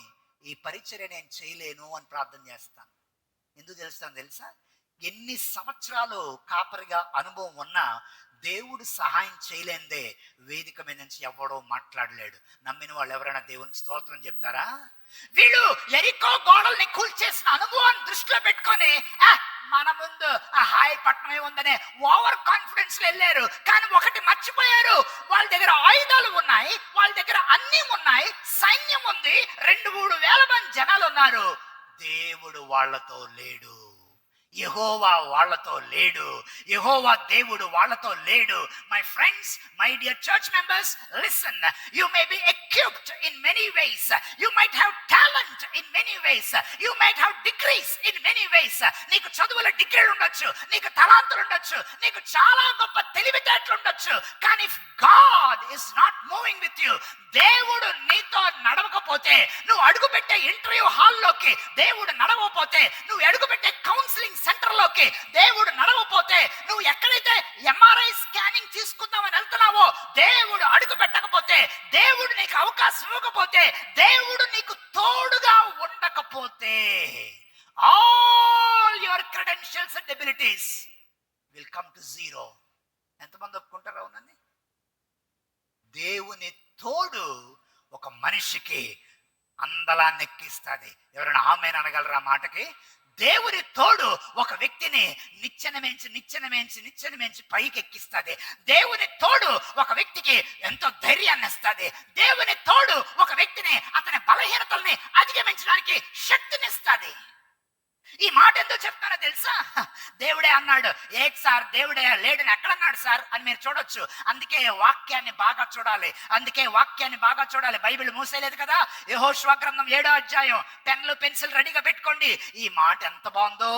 ఈ పరిచర్య నేను చేయలేను అని ప్రార్థన చేస్తాను. ఎందుకు తెలుస్తాను తెలుసా? ఎన్ని సంవత్సరాలు కాపరిగా అనుభవం ఉన్నా దేవుడు సహాయం చేయలేందే వేదిక మీద నుంచి ఎవడో మాట్లాడలేడు. నమ్మిన వాళ్ళు ఎవరైనా దేవునికి స్తోత్రం చెప్తారా? వీళ్ళు ఎరికో గోడల్ని కూల్చేసిన అనుభవాన్ని దృష్టిలో పెట్టుకొని మన ముందు హాయి పట్టణమే ఉందనే ఓవర్ కాన్ఫిడెన్స్ వెళ్ళారు. కానీ ఒకటి మర్చిపోయారు, వాళ్ళ దగ్గర ఆయుధాలు ఉన్నాయి, వాళ్ళ దగ్గర అన్నీ ఉన్నాయి, సైన్యం ఉంది, 2-3 వేల మంది జనాలు ఉన్నారు. దేవుడు వాళ్ళతో లేడు, యెహోవా వాళ్ళతో లేడు, యెహోవా దేవుడు వాళ్ళతో లేడు. My friends, my dear church members, listen. You may be equipped in many ways, you might have talent in many ways, you might have degrees in many ways. నీకు చదువుల డిగ్రీలు ఉండొచ్చు, నీకు తలాంతులు ఉండొచ్చు, నీకు చాలా గొప్ప తెలివితేటలు ఉండొచ్చు. కానీ if God is not moving with you, దేవుడు నీతో నడవకపోతే, నువ్వు అడుగు పెట్టే ఇంటర్వ్యూ హాల్లోకి దేవుడు నడవకపోతే, నువ్వు అడుగు పెట్టే కౌన్సిలింగ్ సెంటర్లోకి దేవుడు నడవకపోతే, నువ్వు ఎక్కడైతే ఎంఆర్ఐ స్కానింగ్ తీసుకుందామని వెళ్తున్నావో దేవుడు అడుగు పెట్టకపోతే, దేవుడు నీకు అవకాశం ఇవ్వకపోతే, దేవుడు నీకు తోడుగా ఉండకపోతే, all your credentials and abilities will come to zero. ఎంతమంది ఒప్పుకుంటారు? అవునండి. దేవుని తోడు ఒక మనిషికి అందలాన్ని ఎక్కిస్తుంది. ఎవరైనా ఆమేన్ అనగలరా మాటకి? దేవుని తోడు ఒక వ్యక్తిని నిచ్చెనమేంచి పైకి ఎక్కిస్తుంది. దేవుని తోడు ఒక వ్యక్తికి ఎంతో ధైర్యాన్ని ఇస్తుంది. దేవుని తోడు ఒక వ్యక్తిని అతని బలహీనతల్ని అధిగమించడానికి శక్తినిస్తుంది. ఈ మాట ఎందుకు చెప్తానో తెలుసా? దేవుడే అన్నాడు. ఏక్ సార్ దేవుడే లేడని ఎక్కడన్నాడు సార్ అని మీరు చూడొచ్చు. అందుకే వాక్యాన్ని బాగా చూడాలి. బైబిల్ మూసేలేదు కదా. యెహోషువ గ్రంథం 7వ అధ్యాయం, పెన్లు పెన్సిల్ రెడీగా పెట్టుకోండి. ఈ మాట ఎంత బాగుందో,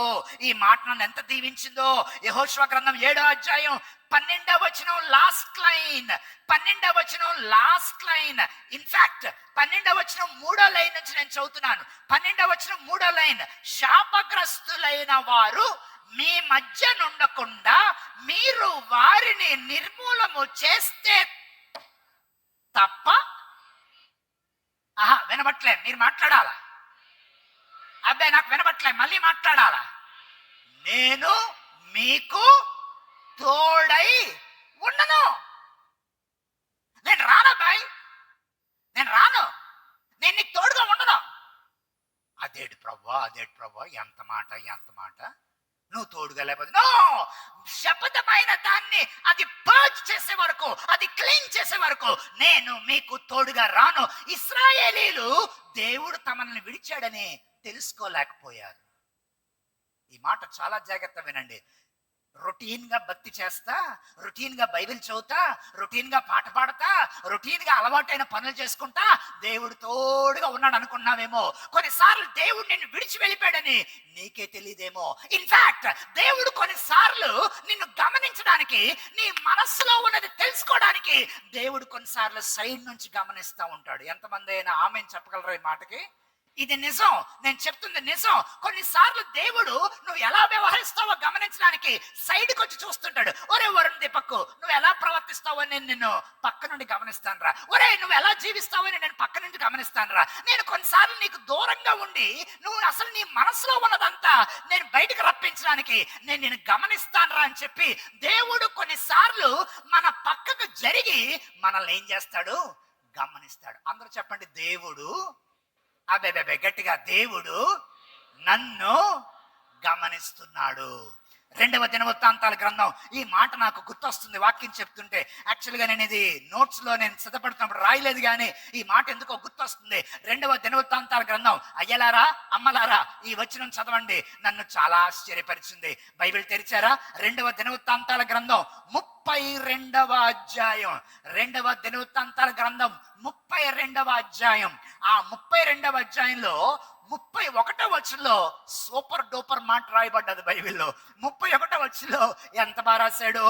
ఈ మాట నన్ను ఎంత దీవించిందో. యెహోషువ గ్రంథం 7వ అధ్యాయం 12వ వచనం లాస్ట్ లైన్. 12వ వచనం లాస్ట్ లైన్. ఇన్ఫాక్ట్ 12వ వచనం 3వ లైన్ నుంచి నేను చదువుతున్నాను. 12వ వచనం 3వ లైన్. శాపగ్రస్తులైన వారు మీ మధ్య నుండకుండా మీరు వారిని నిర్మూలము చేస్తే తప్ప. వినబట్లే, మీరు మాట్లాడాలా? అబ్బాయి నాకు వినబట్లే, మళ్ళీ మాట్లాడాలా? నేను మీకు తోడై ఉండను. నేను రాను అబ్బాయి, నేను రాను, నేను నీకు తోడుగా ఉండను. అదేంటి ప్రభా, ఎంత మాట, నువ్వు తోడుగా లేకపోతే నో. శపథమైన దాన్ని అది పర్జ్ చేసే వరకు, అది క్లీన్ చేసే వరకు నేను మీకు తోడుగా రాను. ఇశ్రాయేలీలు దేవుడు తమని విడిచాడని తెలుసుకోలేకపోయారు. ఈ మాట చాలా జాగ్రత్త వినండి. రొటీన్ గా భక్తి చేస్తా, రొటీన్ గా బైబిల్ చదువుతా, రొటీన్ గా పాట పాడతా, రొటీన్ గా అలవాటైన పనులు చేసుకుంటా దేవుడు తోడుగా ఉన్నాడు అనుకున్నావేమో. కొన్నిసార్లు దేవుడు నిన్ను విడిచి వెళ్ళిపోయాడని నీకే తెలియదేమో. ఇన్ఫాక్ట్ దేవుడు కొన్నిసార్లు నిన్ను గమనించడానికి, నీ మనస్సులో ఉన్నది తెలుసుకోవడానికి దేవుడు కొన్నిసార్లు సైడ్ నుంచి గమనిస్తూ ఉంటాడు. ఎంతమంది అయినా ఆమెను చెప్పగలరు ఈ మాటకి? ఇది నిజం, నేను చెప్తుంది నిజం. కొన్నిసార్లు దేవుడు నువ్వు ఎలా వ్యవహరిస్తావో గమనించడానికి సైడ్కి వచ్చి చూస్తుంటాడు. ఒరే వరుణ్ దీపక్, నువ్వు ఎలా ప్రవర్తిస్తావో నేను నిన్ను పక్క నుండి గమనిస్తాను రా. ఒరే నువ్వు ఎలా జీవిస్తావో నేను పక్క నుండి గమనిస్తాను రా. నేను కొన్నిసార్లు నీకు దూరంగా ఉండి నువ్వు అసలు నీ మనసులో ఉన్నదంతా నేను బయటకు రప్పించడానికి నేను నిన్ను గమనిస్తాను రా అని చెప్పి దేవుడు కొన్నిసార్లు మన పక్కకు జరిగి మనల్ని ఏం చేస్తాడు? గమనిస్తాడు. అందరూ చెప్పండి, దేవుడు, అబే గట్టిగా, దేవుడు నన్ను గమనిస్తున్నాడు. 2వ దినవృత్తాంతాల గ్రంథం, ఈ మాట నాకు గుర్తొస్తుంది వాక్యం చెప్తుంటే. యాక్చువల్గా నేను ఇది నోట్స్ లో నేను సిద్ధపడుతున్నప్పుడు రాయలేదు, కానీ ఈ మాట ఎందుకో గుర్తొస్తుంది. 2వ దినవృత్తాంతాల గ్రంథం, అయ్యలారా అమ్మలారా ఈ వచనం చదవండి, నన్ను చాలా ఆశ్చర్యపరిచింది. బైబిల్ తెరిచారా? 2వ దినవృత్తాంతాల గ్రంథం 32వ అధ్యాయం. 2వ దినవృత్తాంతాల గ్రంథం 32వ అధ్యాయం. ఆ 32వ అధ్యాయంలో 31వ వచనంలో సూపర్ డూపర్ మాట రాయబడ్డది బైబిల్లో. 31వ వచనంలో ఎంత బాగా రాశాడు.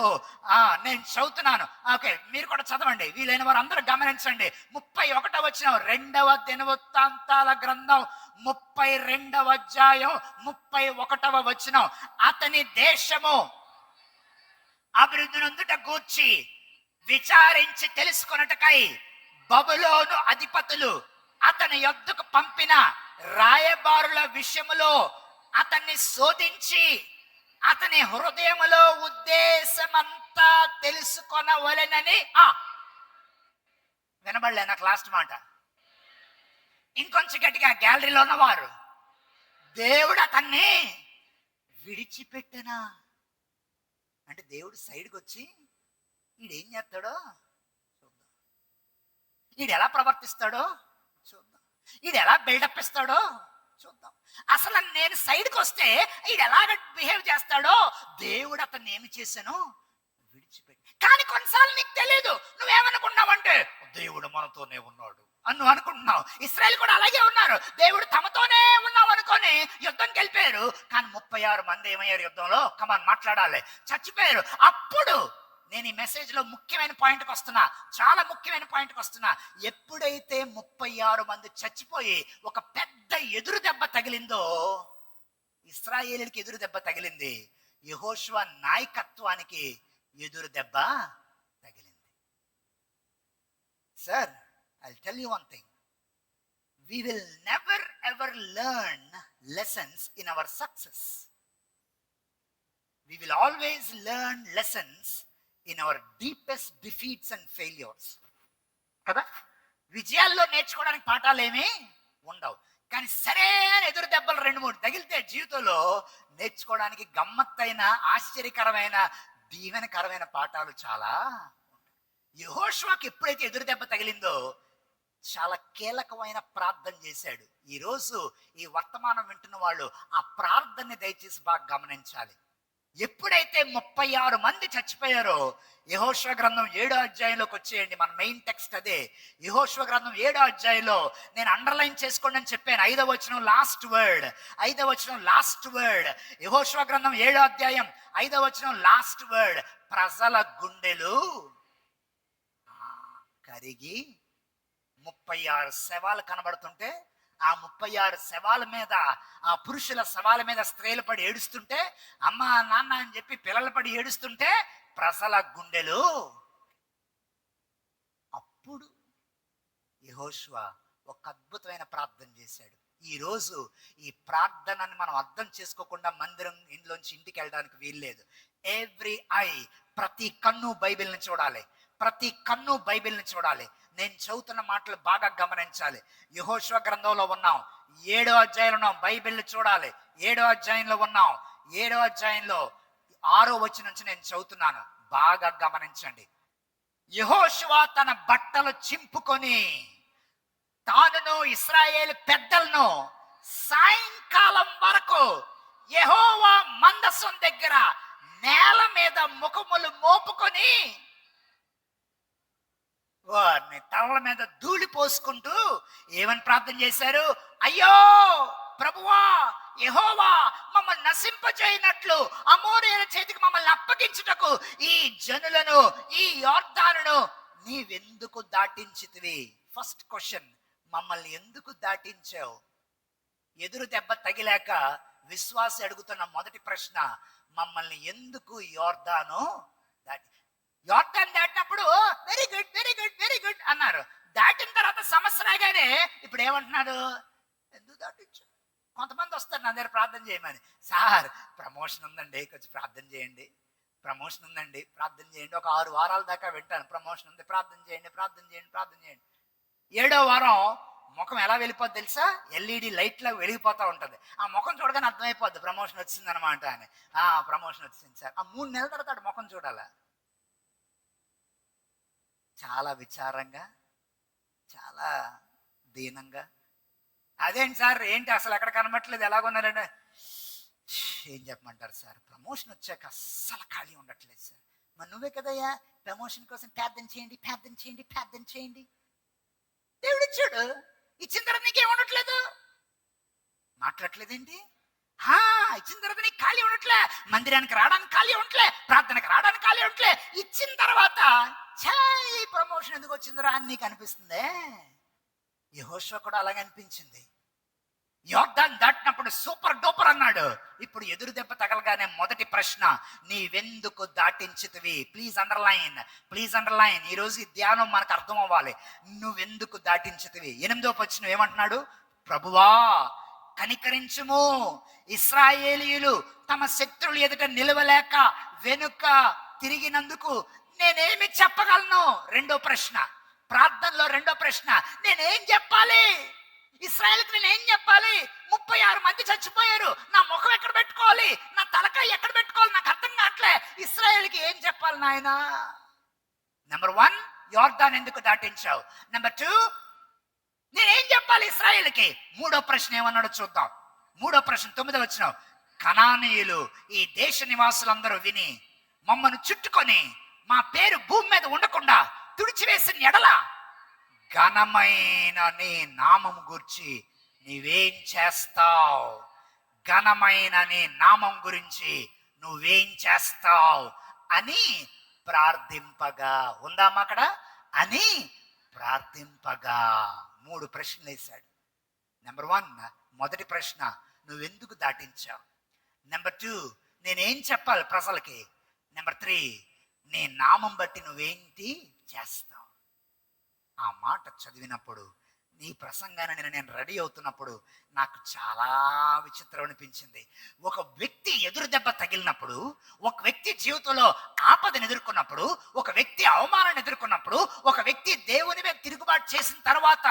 నేను చదువుతున్నాను, ఓకే, మీరు కూడా చదవండి, వీలైన వారు అందరూ గమనించండి. 31వ వచనం, 2వ దినవృత్తాంతాల గ్రంథం 32వ అధ్యాయం 31వ వచనం. అతని దేశము అభివృద్ధి నొందుట గూర్చి విచారించి తెలుసుకొనుటకై బబులోను అధిపతులు అతని యొద్దకు పంపిన రాయబారుల విషయములో అతన్ని శోధించి అతని హృదయములో ఉద్దేశమంతా తెలుసుకొనవలెనని. వినబడలే నాకు లాస్ట్ మాట? ఇంకొంచెం గట్టిగా, గ్యాలరీలో ఉన్నవారు, దేవుడు అతన్ని విడిచిపెట్టనా అంటే దేవుడు సైడ్కి వచ్చి ఈడేం చేస్తాడో చూద్దాం, ఈడు ఎలా ప్రవర్తిస్తాడో చూద్దాం, ఈడు ఎలా బిల్డప్ ఇస్తాడో చూద్దాం. అసలు నేను సైడ్కి వస్తే ఈడు ఎలాగ బిహేవ్ చేస్తాడో దేవుడు అతన్ని ఏమి చేశాను? విడిచిపెట్టి. కానీ కొన్నిసార్లు నీకు తెలియదు, నువ్వేమనుకున్నావంటే దేవుడు మనతోనే ఉన్నాడు అని నువ్వు అనుకుంటున్నావు. ఇశ్రాయేల్ కూడా అలాగే ఉన్నారు, దేవుడు తమతోనే ఉన్నావు అనుకొని యుద్ధంకి వెళ్ళిపోయారు. కానీ 36 మంది ఏమయ్యారు యుద్ధంలో? కమాన్ మాట్లాడాలి, చచ్చిపోయారు. అప్పుడు నేను ఈ మెసేజ్ లో ముఖ్యమైన పాయింట్కి వస్తున్నా, చాలా ముఖ్యమైన పాయింట్కి వస్తున్నా. ఎప్పుడైతే 36 మంది చచ్చిపోయి ఒక పెద్ద ఎదురు దెబ్బ తగిలిందో, ఇశ్రాయేలుకి ఎదురు దెబ్బ తగిలింది, యెహోషువ నాయకత్వానికి ఎదురు దెబ్బ తగిలింది. Sir, I'll tell you one thing. We will never ever learn lessons in our success. We will always learn lessons in our deepest defeats and failures. కదా, విజయాల్లో నేర్చుకోవడానికి పాఠాలు ఏమీ ఉండవు, కానీ సరైన ఎదురు దెబ్బలు 2-3 తగిలితే జీవితంలో నేర్చుకోవడానికి గమ్మత్తైన, ఆశ్చర్యకరమైన, దీవెనకరమైన పాఠాలు చాలా. యెహోషువకి ఎప్పుడైతే ఎదురు దెబ్బ తగిలిందో చాలా కీలకమైన ప్రార్థన చేశాడు. ఈరోజు ఈ వర్తమానం వింటున్న వాళ్ళు ఆ ప్రార్థనని దయచేసి బాగా గమనించాలి. ఎప్పుడైతే 36 మంది చచ్చిపోయారో, యెహోషువ గ్రంథం 7వ అధ్యాయంలోకి వచ్చేయండి. మన మెయిన్ టెక్స్ట్ అదే. యెహోషువ గ్రంథం 7వ అధ్యాయంలో నేను అండర్లైన్ చేసుకోండి అని చెప్పాను. 5వ వచనం లాస్ట్ వర్డ్, 5వ వచనం లాస్ట్ వర్డ్. యెహోషువ గ్రంథం 7వ అధ్యాయం 5వ వచనం లాస్ట్ వర్డ్. ప్రజల గుండెలు కరిగి 36 శవాలు కనబడుతుంటే, ఆ 36 శవాల మీద, ఆ పురుషుల శవాల మీద స్త్రీలు పడి ఏడుస్తుంటే, అమ్మ నాన్న అని చెప్పి పిల్లలు పడి ఏడుస్తుంటే ప్రజల గుండెలు. అప్పుడు యెహోషువ ఒక అద్భుతమైన ప్రార్థన చేశాడు. ఈరోజు ఈ ప్రార్థనని మనం అర్థం చేసుకోకుండా మందిరం ఇంట్లోంచి ఇంటికి వెళ్ళడానికి వీల్లేదు. ఎవ్రీ ఐ, ప్రతి కన్ను బైబిల్ని చూడాలి, ప్రతి కన్ను బైబిల్ని చూడాలి. నేను చదువుతున్న మాటలు బాగా గమనించాలి. యెహోషువ గ్రంథంలో ఉన్నాం, 7వ అధ్యాయంలో ఉన్నాం, బైబిల్ని చూడాలి. 7వ అధ్యాయంలో ఉన్నాం, 7వ అధ్యాయంలో 6వ వచనం నుంచి నేను చదువుతున్నాను, బాగా గమనించండి. యెహోషువ తన బట్టలు చింపుకొని తానును ఇశ్రాయేలు పెద్దలను సాయంకాలం వరకు యెహోవా మందసం దగ్గర నేల మీద ముఖములు మోపుకొని వారిని తలల మీద ధూళి పోసుకుంటూ ఏమని ప్రార్థన చేశారు? అయ్యో ప్రభువా యెహోవా, మమ్మల్ని నశింపజేయనట్లు అమోరీయుల చేతికి మమ్మల్ని అప్పగించుటకు ఈ జనులను, ఈ యొర్దానును నీవెందుకు దాటించితివి? ఫస్ట్ క్వశ్చన్, మమ్మల్ని ఎందుకు దాటించావు? ఎదురు దెబ్బ తగిలాక విశ్వాసి అడుగుతున్న మొదటి ప్రశ్న, మమ్మల్ని ఎందుకు యోర్దాను దాటి యోర్దాన్ దాటినప్పుడు very good very good very good అన్నారు. దాటిన తర్వాత సమస్య రాగానే ఇప్పుడు ఏమంటున్నాడు, ఎందుకు దాటించు. కొంతమంది వస్తారు నా దగ్గర ప్రార్థన చేయమని, సార్ ప్రమోషన్ ఉందండి కొంచెం ప్రార్థన చేయండి, ప్రమోషన్ ఉందండి ప్రార్థన చేయండి. ఒక 6 వారాల దాకా వింటాను, ప్రమోషన్ ఉంది ప్రార్థన చేయండి ప్రార్థన చేయండి ప్రార్థన చేయండి. 7వ వారం ముఖం ఎలా వెళ్ళిపోద్ది తెలుసా, ఎల్ఈడి లైట్లా వెలిగిపోతూ ఉంటుంది. ఆ ముఖం చూడగానే అర్థమైపోద్ది ప్రమోషన్ వచ్చింది అనమాట అని. ప్రమోషన్ వచ్చింది సార్. ఆ 3 నెలల తర్వాత ముఖం చూడాల. చాలా విచారంగా, చాలా దీనంగా, అదేంటి సార్ ఏంటి అసలు ఎక్కడ కనబట్టలేదు ఎలాగున్నారంటే, ఏం చెప్పమంటారు సార్, ప్రమోషన్ వచ్చాక అస్సలు ఖాళీ ఉండట్లేదు సార్. మరి నువ్వే కదయ్యా ప్రమోషన్ కోసం ప్రార్థన చేయండి ప్రార్థన చేయండి ప్రార్థన చేయండి. దేవుడు ఇచ్చాడు, ఇచ్చిన తర్వాత నీకేం ఉండట్లేదు, మాట్లాడట్లేదేంటి? ఇచ్చిన తర్వాత నీకు ఖాళీ ఉండట్లే, మందిరానికి రావడానికి ఖాళీ ఉండట్లే, ప్రార్థనకు రావడానికి ఖాళీ ఉండట్లే. ఇచ్చిన తర్వాత ఈ ప్రమోషన్ ఎందుకు వచ్చిందిరా అని నీకు అనిపిస్తుందే. యెహోషువ కూడా అలాగే అనిపించింది. యోర్దాన్ దాటినప్పుడు సూపర్ డూపర్ అన్నాడు. ఇప్పుడు ఎదురు దెబ్బ తగలగానే మొదటి ప్రశ్న, నీవెందుకు దాటించితివి? Please underline, please underline. ఈరోజు ఈ ధ్యానం మనకు అర్థం అవ్వాలి. నువ్వెందుకు దాటించితివి? 8వ వచనం ఏమంటున్నాడు, ప్రభువా కనికరించుము, ఇశ్రాయేలీయులు తమ శత్రువులు ఎదుట నిలవలేక వెనుక తిరిగినందుకు నేనేమి చెప్పగలను? 2వ ప్రశ్న, ప్రార్థనలో 2వ ప్రశ్న, నేనేం చెప్పాలి? ఇశ్రాయేలుకి నేను ఏం చెప్పాలి? 36 మంది చచ్చిపోయారు, నా ముఖం ఎక్కడ పెట్టుకోవాలి, నా తలకాయ ఎక్కడ పెట్టుకోవాలి, నాకు అర్థం కావట్లే. ఇశ్రాయేలుకి ఏం చెప్పాలి నాయనా? నెంబర్ 1, యోర్దాన్ ఎందుకు దాటించావు? నెంబర్ 2, నేనేం చెప్పాలి ఇశ్రాయేలుకి? 3వ ప్రశ్న ఏమన్నాడో చూద్దాం. 3వ ప్రశ్న 9వ వచనం, కనానీయులు ఈ దేశ నివాసులందరూ విని మమ్మను చుట్టుకొని మా పేరు భూమి మీద ఉండకుండా తుడిచివేసిన ఎడల ఘనమైన నీ నామం గురించి నీవేం చేస్తావు? ఘనమైన నీ నామం గురించి నువ్వేం చేస్తావు అని ప్రార్థింపగా, ఉందామా అక్కడ? అని ప్రార్థింపగా 3 ప్రశ్నలు వేశాడు. నెంబర్ 1, మొదటి ప్రశ్న, నువ్వెందుకు దాటించావు? నెంబర్ 2, నేనేం చెప్పాలి ప్రజలకి? నెంబర్ 3, నీ నామం బట్టి నువ్వేంటి చేస్తావు? ఆ మాట చదివినప్పుడు, నీ ప్రసంగాన్ని నేను రెడీ అవుతున్నప్పుడు నాకు చాలా విచిత్రం అనిపించింది. ఒక వ్యక్తి ఎదురు దెబ్బ తగిలినప్పుడు, ఒక వ్యక్తి జీవితంలో ఆపదను ఎదుర్కొన్నప్పుడు, ఒక వ్యక్తి అవమానాన్ని ఎదుర్కొన్నప్పుడు, ఒక వ్యక్తి దేవుని మీద తిరుగుబాటు చేసిన తర్వాత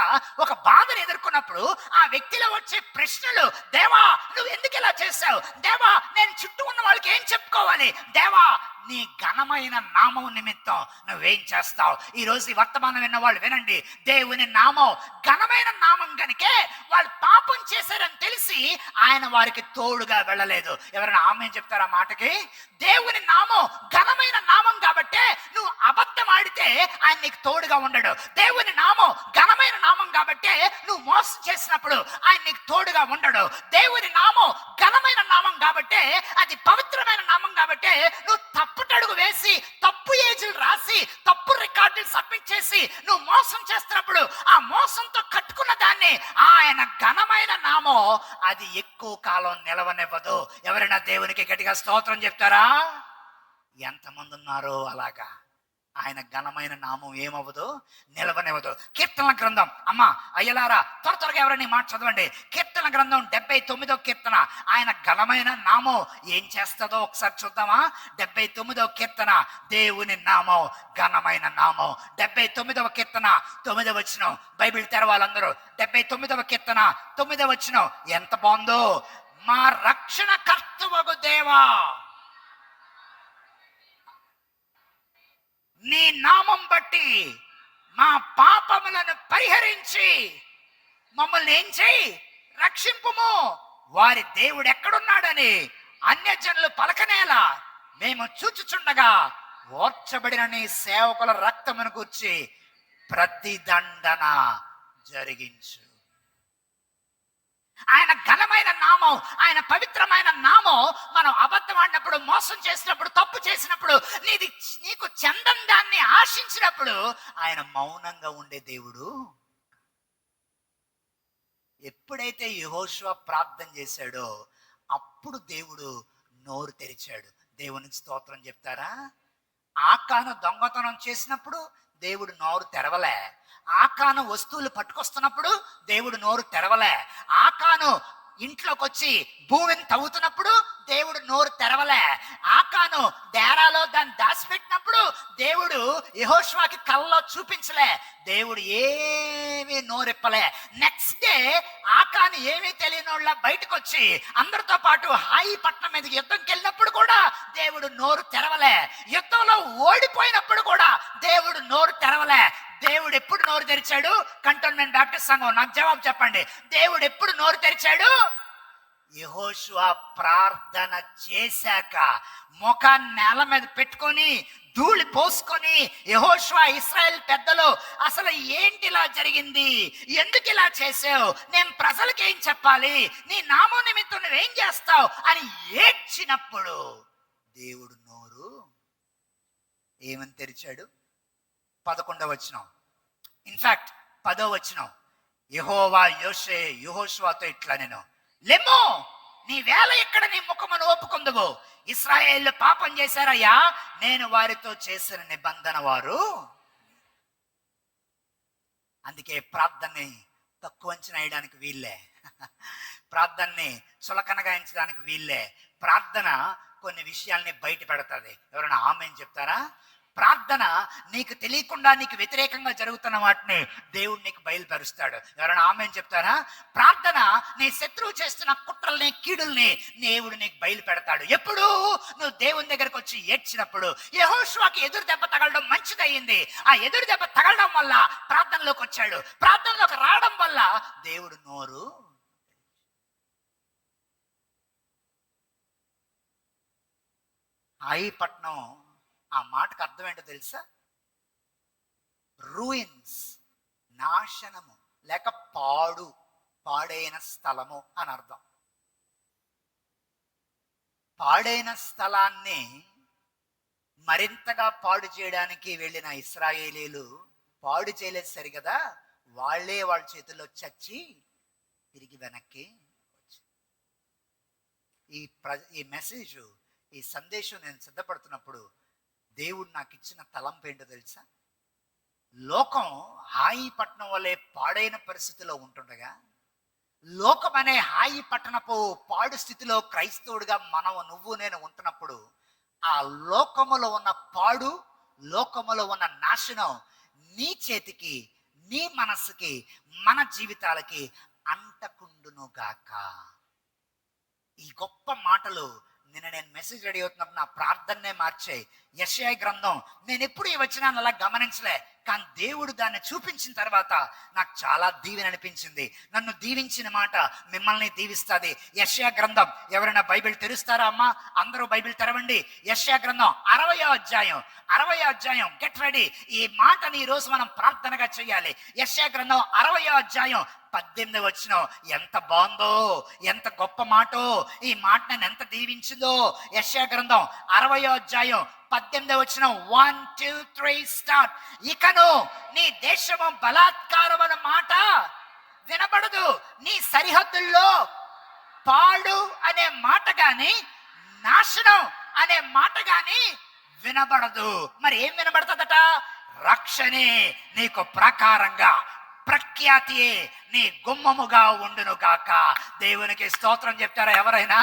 ఒక బాధను ఎదుర్కొన్నప్పుడు ఆ వ్యక్తిలో వచ్చే ప్రశ్నలు, దేవా నువ్వు ఎందుకు ఇలా చేశావు? దేవా నేను చుట్టూ ఉన్న వాళ్ళకి ఏం చెప్పుకోవాలి? దేవా నీ ఘనమైన నామం నిమిత్తం నువ్వేం చేస్తావు? ఈ రోజు ఈ వర్తమానం విన్న వాళ్ళు వినండి. దేవుని నామం ఘనమైన నామం కనుకే వాళ్ళు పాపం చేశారని తెలిసి ఆయన వారికి తోడుగా వెళ్ళలేదు. ఎవరైనా ఆమేన్ చెప్తారా మాటకి? దేవుని నామం ఘనమైన నామం కాబట్టే నువ్వు అబద్ధం ఆడితే ఆయన నీకు తోడుగా ఉండడు. దేవుని నామం ఘనమైన నామం కాబట్టే నువ్వు మోసం చేసినప్పుడు ఆయన నీకు తోడుగా ఉండడు. దేవుని నామం ఘనమైన నామం కాబట్టే, అది పవిత్రమైన నామం కాబట్టే నువ్వు తప్పుటడుగు వేసి, తప్పు ఏజులు రాసి, తప్పు రికార్డులు సబ్మిట్ చేసి నువ్వు మోసం చేస్తున్నప్పుడు ఆ మోసంతో కట్టుకున్న దాన్ని ఆయన ఘనమైన నామం అది ఎక్కువ కాలం నిలవనివ్వదు. ఎవరైనా దేవునికి గట్టిగా స్తోత్రం చెప్తారా? ఎంతమంది ఉన్నారో అలాగా ఆయన ఘనమైన నామం ఏమవ్వదు, నిలవనివ్వదు. కీర్తనల గ్రంథం, అమ్మా అయ్యలారా త్వరగా ఎవరైనా మాట చదవండి. కీర్తన గ్రంథం 79వ కీర్తన, ఆయన ఘనమైన నామం ఏం చేస్తుందో ఒకసారి చూద్దామా? 79వ కీర్తన, దేవుని నామం ఘనమైన నామం. 79వ కీర్తన 9వ వచనం, బైబిల్ తెరవాలందరూ. 79వ కీర్తన 9వ వచనం ఎంత బాగుందో, మా రక్షణ కర్తవగు దేవా నీ నామం బట్టి మా పాపములను పరిహరించి మమ్మల్ని ఏం చేయి? రక్షింపుము. వారి దేవుడు ఎక్కడున్నాడని అన్యజనులు పలకనేలా మేము చూచుచుండగా ఓర్చబడిన నీ సేవకుల రక్తమును గూర్చి ప్రతిదండన జరిగించు. ఆయన ఘనమైన నామం, ఆయన పవిత్రమైన నామం మనం అబద్ధం ఆడినప్పుడు, మోసం చేసినప్పుడు, తప్పు చేసినప్పుడు, నీకు చందం దాన్ని ఆశించినప్పుడు ఆయన మౌనంగా ఉండే దేవుడు. ఎప్పుడైతే యెహోషువ ప్రార్థన చేశాడో అప్పుడు దేవుడు నోరు తెరిచాడు. దేవునికి స్తోత్రం చెప్తారా? ఆకాను దొంగతనం చేసినప్పుడు దేవుడు నోరు తెరవలే. ఆకాను వస్తువులు పట్టుకొస్తున్నప్పుడు దేవుడు నోరు తెరవలే. ఆకాను ఇంట్లోకి వచ్చి భూమిని తవ్వుతున్నప్పుడు దేవుడు నోరు తెరవలే. ఆకాను డేరాలో దాన్ని దాచిపెట్టినప్పుడు దేవుడు యెహోషువకి కళ్ళలో చూపించలే. దేవుడు ఏమీ నోరెప్పలే. నెక్స్ట్ డే ఆకాను ఏమీ తెలియనోళ్ళ బయటకు వచ్చి అందరితో పాటు హాయి పట్నం మీదకి యుద్ధంకి వెళ్ళినప్పుడు కూడా దేవుడు నోరు తెరవలే. యుద్ధంలో ఓడిపోయినప్పుడు కూడా దేవుడు నోరు తెరవలే. దేవుడు ఎప్పుడు నోరు తెరిచాడు? కంటోన్మెంట్ బ్యాప్టిస్ట్ సంఘం నాకు జవాబు చెప్పండి. దేవుడు ఎప్పుడు నోరు తెరిచాడు? యెహోషువ ప్రార్థన చేశాక ముఖాన్ని నేల మీద పెట్టుకొని ధూళి పోసుకొని, యెహోషువ ఇశ్రాయేల్ పెద్దలు అసలు ఏంటి ఇలా జరిగింది, ఎందుకు ఇలా చేసావు, నేను ప్రజలకి ఏం చెప్పాలి, నీ నామం నిమిత్తం నువ్వేం చేస్తావు అని ఏడ్చినప్పుడు దేవుడు నోరు ఏమని తెరిచాడు? 11వ వచనం. ఇన్ఫాక్ట్ 10వ వచనం. యెహోవా యెహోషువతో ఇట్లా నేను లెమ్మో, నీ వేళ ఎక్కడ నీ ముఖమును ఒప్పుకుందువు, ఇశ్రాయేలు పాపం చేశారయ్యా, నేను వారితో చేసిన నిబంధన వారు. అందుకే ప్రార్థనని తక్కువ అంచనా వేయడానికి వీళ్ళే, ప్రార్థనని చులకనగా ఎంచడానికి వీళ్ళే. ప్రార్థన కొన్ని విషయాల్ని బయట పెడతాది. ఎవరైనా ఆమేన్ చెప్తారా? ప్రార్థన నీకు తెలియకుండా నీకు వ్యతిరేకంగా జరుగుతున్న వాటిని దేవుడు నీకు బయలుపరుస్తాడు. ఎవరైనా ఆమేన్ చెప్తారా? ప్రార్థన నీ శత్రువు చేస్తున్న కుట్రల్ని కీడుల్ని దేవుడు నీకు బయలు పెడతాడు. ఎప్పుడు నువ్వు దేవుని దగ్గరకు వచ్చి ఏడ్చినప్పుడు. యెహోషువకి ఎదురు దెబ్బ తగలడం మంచిదయ్యింది. ఆ ఎదురు దెబ్బ తగలడం వల్ల ప్రార్థనలోకి వచ్చాడు. ప్రార్థనలోకి రావడం వల్ల దేవుడు నోరు. హాయిపట్నం ఆ మాటకు అర్థం ఏంటో తెలుసా? రూయిన్స్, నాశనము లేక పాడైన స్థలము అని అర్థం. పాడైన స్థలాన్ని మరింతగా పాడు చేయడానికి వెళ్ళిన ఇశ్రాయేలీలు పాడు చేయలేదు సరిగదా, వాళ్ళే వాళ్ళ చేతుల్లో చచ్చి తిరిగి వెనక్కి వచ్చారు. ఈ మెసేజ్, ఈ సందేశం నేను సిద్ధపడుతున్నప్పుడు దేవుడు నాకు ఇచ్చిన తలంపు ఏంటో తెలుసా? లోకం హాయి పట్టణం వల్లే పాడైన పరిస్థితిలో ఉంటుండగా, లోకం అనే హాయి పట్టణపు పాడు స్థితిలో క్రైస్తవుడిగా నువ్వు నేను ఉంటున్నప్పుడు, ఆ లోకములో ఉన్న పాడు, లోకములో ఉన్న నాశనం నీ చేతికి, నీ మనస్సుకి, మన జీవితాలకి అంటకుండును గాక. ఈ గొప్ప మాటలు నేను మెసేజ్ రెడీ అవుతున్నప్పుడు నా ప్రార్థననే మార్చాయి. యెషయా గ్రంథం నేను ఎప్పుడు ఈ వచనాన్ని అలా గమనించలే, కానీ దేవుడు దాన్ని చూపించిన తర్వాత నాకు చాలా దీవెన అనిపించింది. నన్ను దీవించిన మాట మిమ్మల్ని దీవిస్తుంది. యెషయా గ్రంథం ఎవరైనా బైబిల్ తెరుస్తారా అమ్మా? అందరూ బైబిల్ తెరవండి. యెషయా గ్రంథం 60వ అధ్యాయం. Get ready. ఈ మాటని ఈ రోజు మనం ప్రార్థనగా చేయాలి. యెషయా గ్రంథం 60వ అధ్యాయం 18వ వచనం. ఎంత బాగుందో, ఎంత గొప్ప మాటో, ఈ మాట నన్ను ఎంత దీవించిందో. యెషయా గ్రంథం 60వ అధ్యాయం 18వ వచనం. 1 2 3 స్టార్ట్. ఇకను నీ దేశము బలాత్కారం అన్న మాట వినబడదు, నీ సరిహద్దుల్లో పాడు అనే మాట గాని, నాశనం అనే మాట గాని వినబడదు. మరి ఏం వినబడతదట? రక్షణే నీకు ప్రకారంగా, ప్రఖ్యాతియే నీ గుమ్మముగా ఉండును గాక. దేవునికి స్తోత్రం చెప్తారా ఎవరైనా?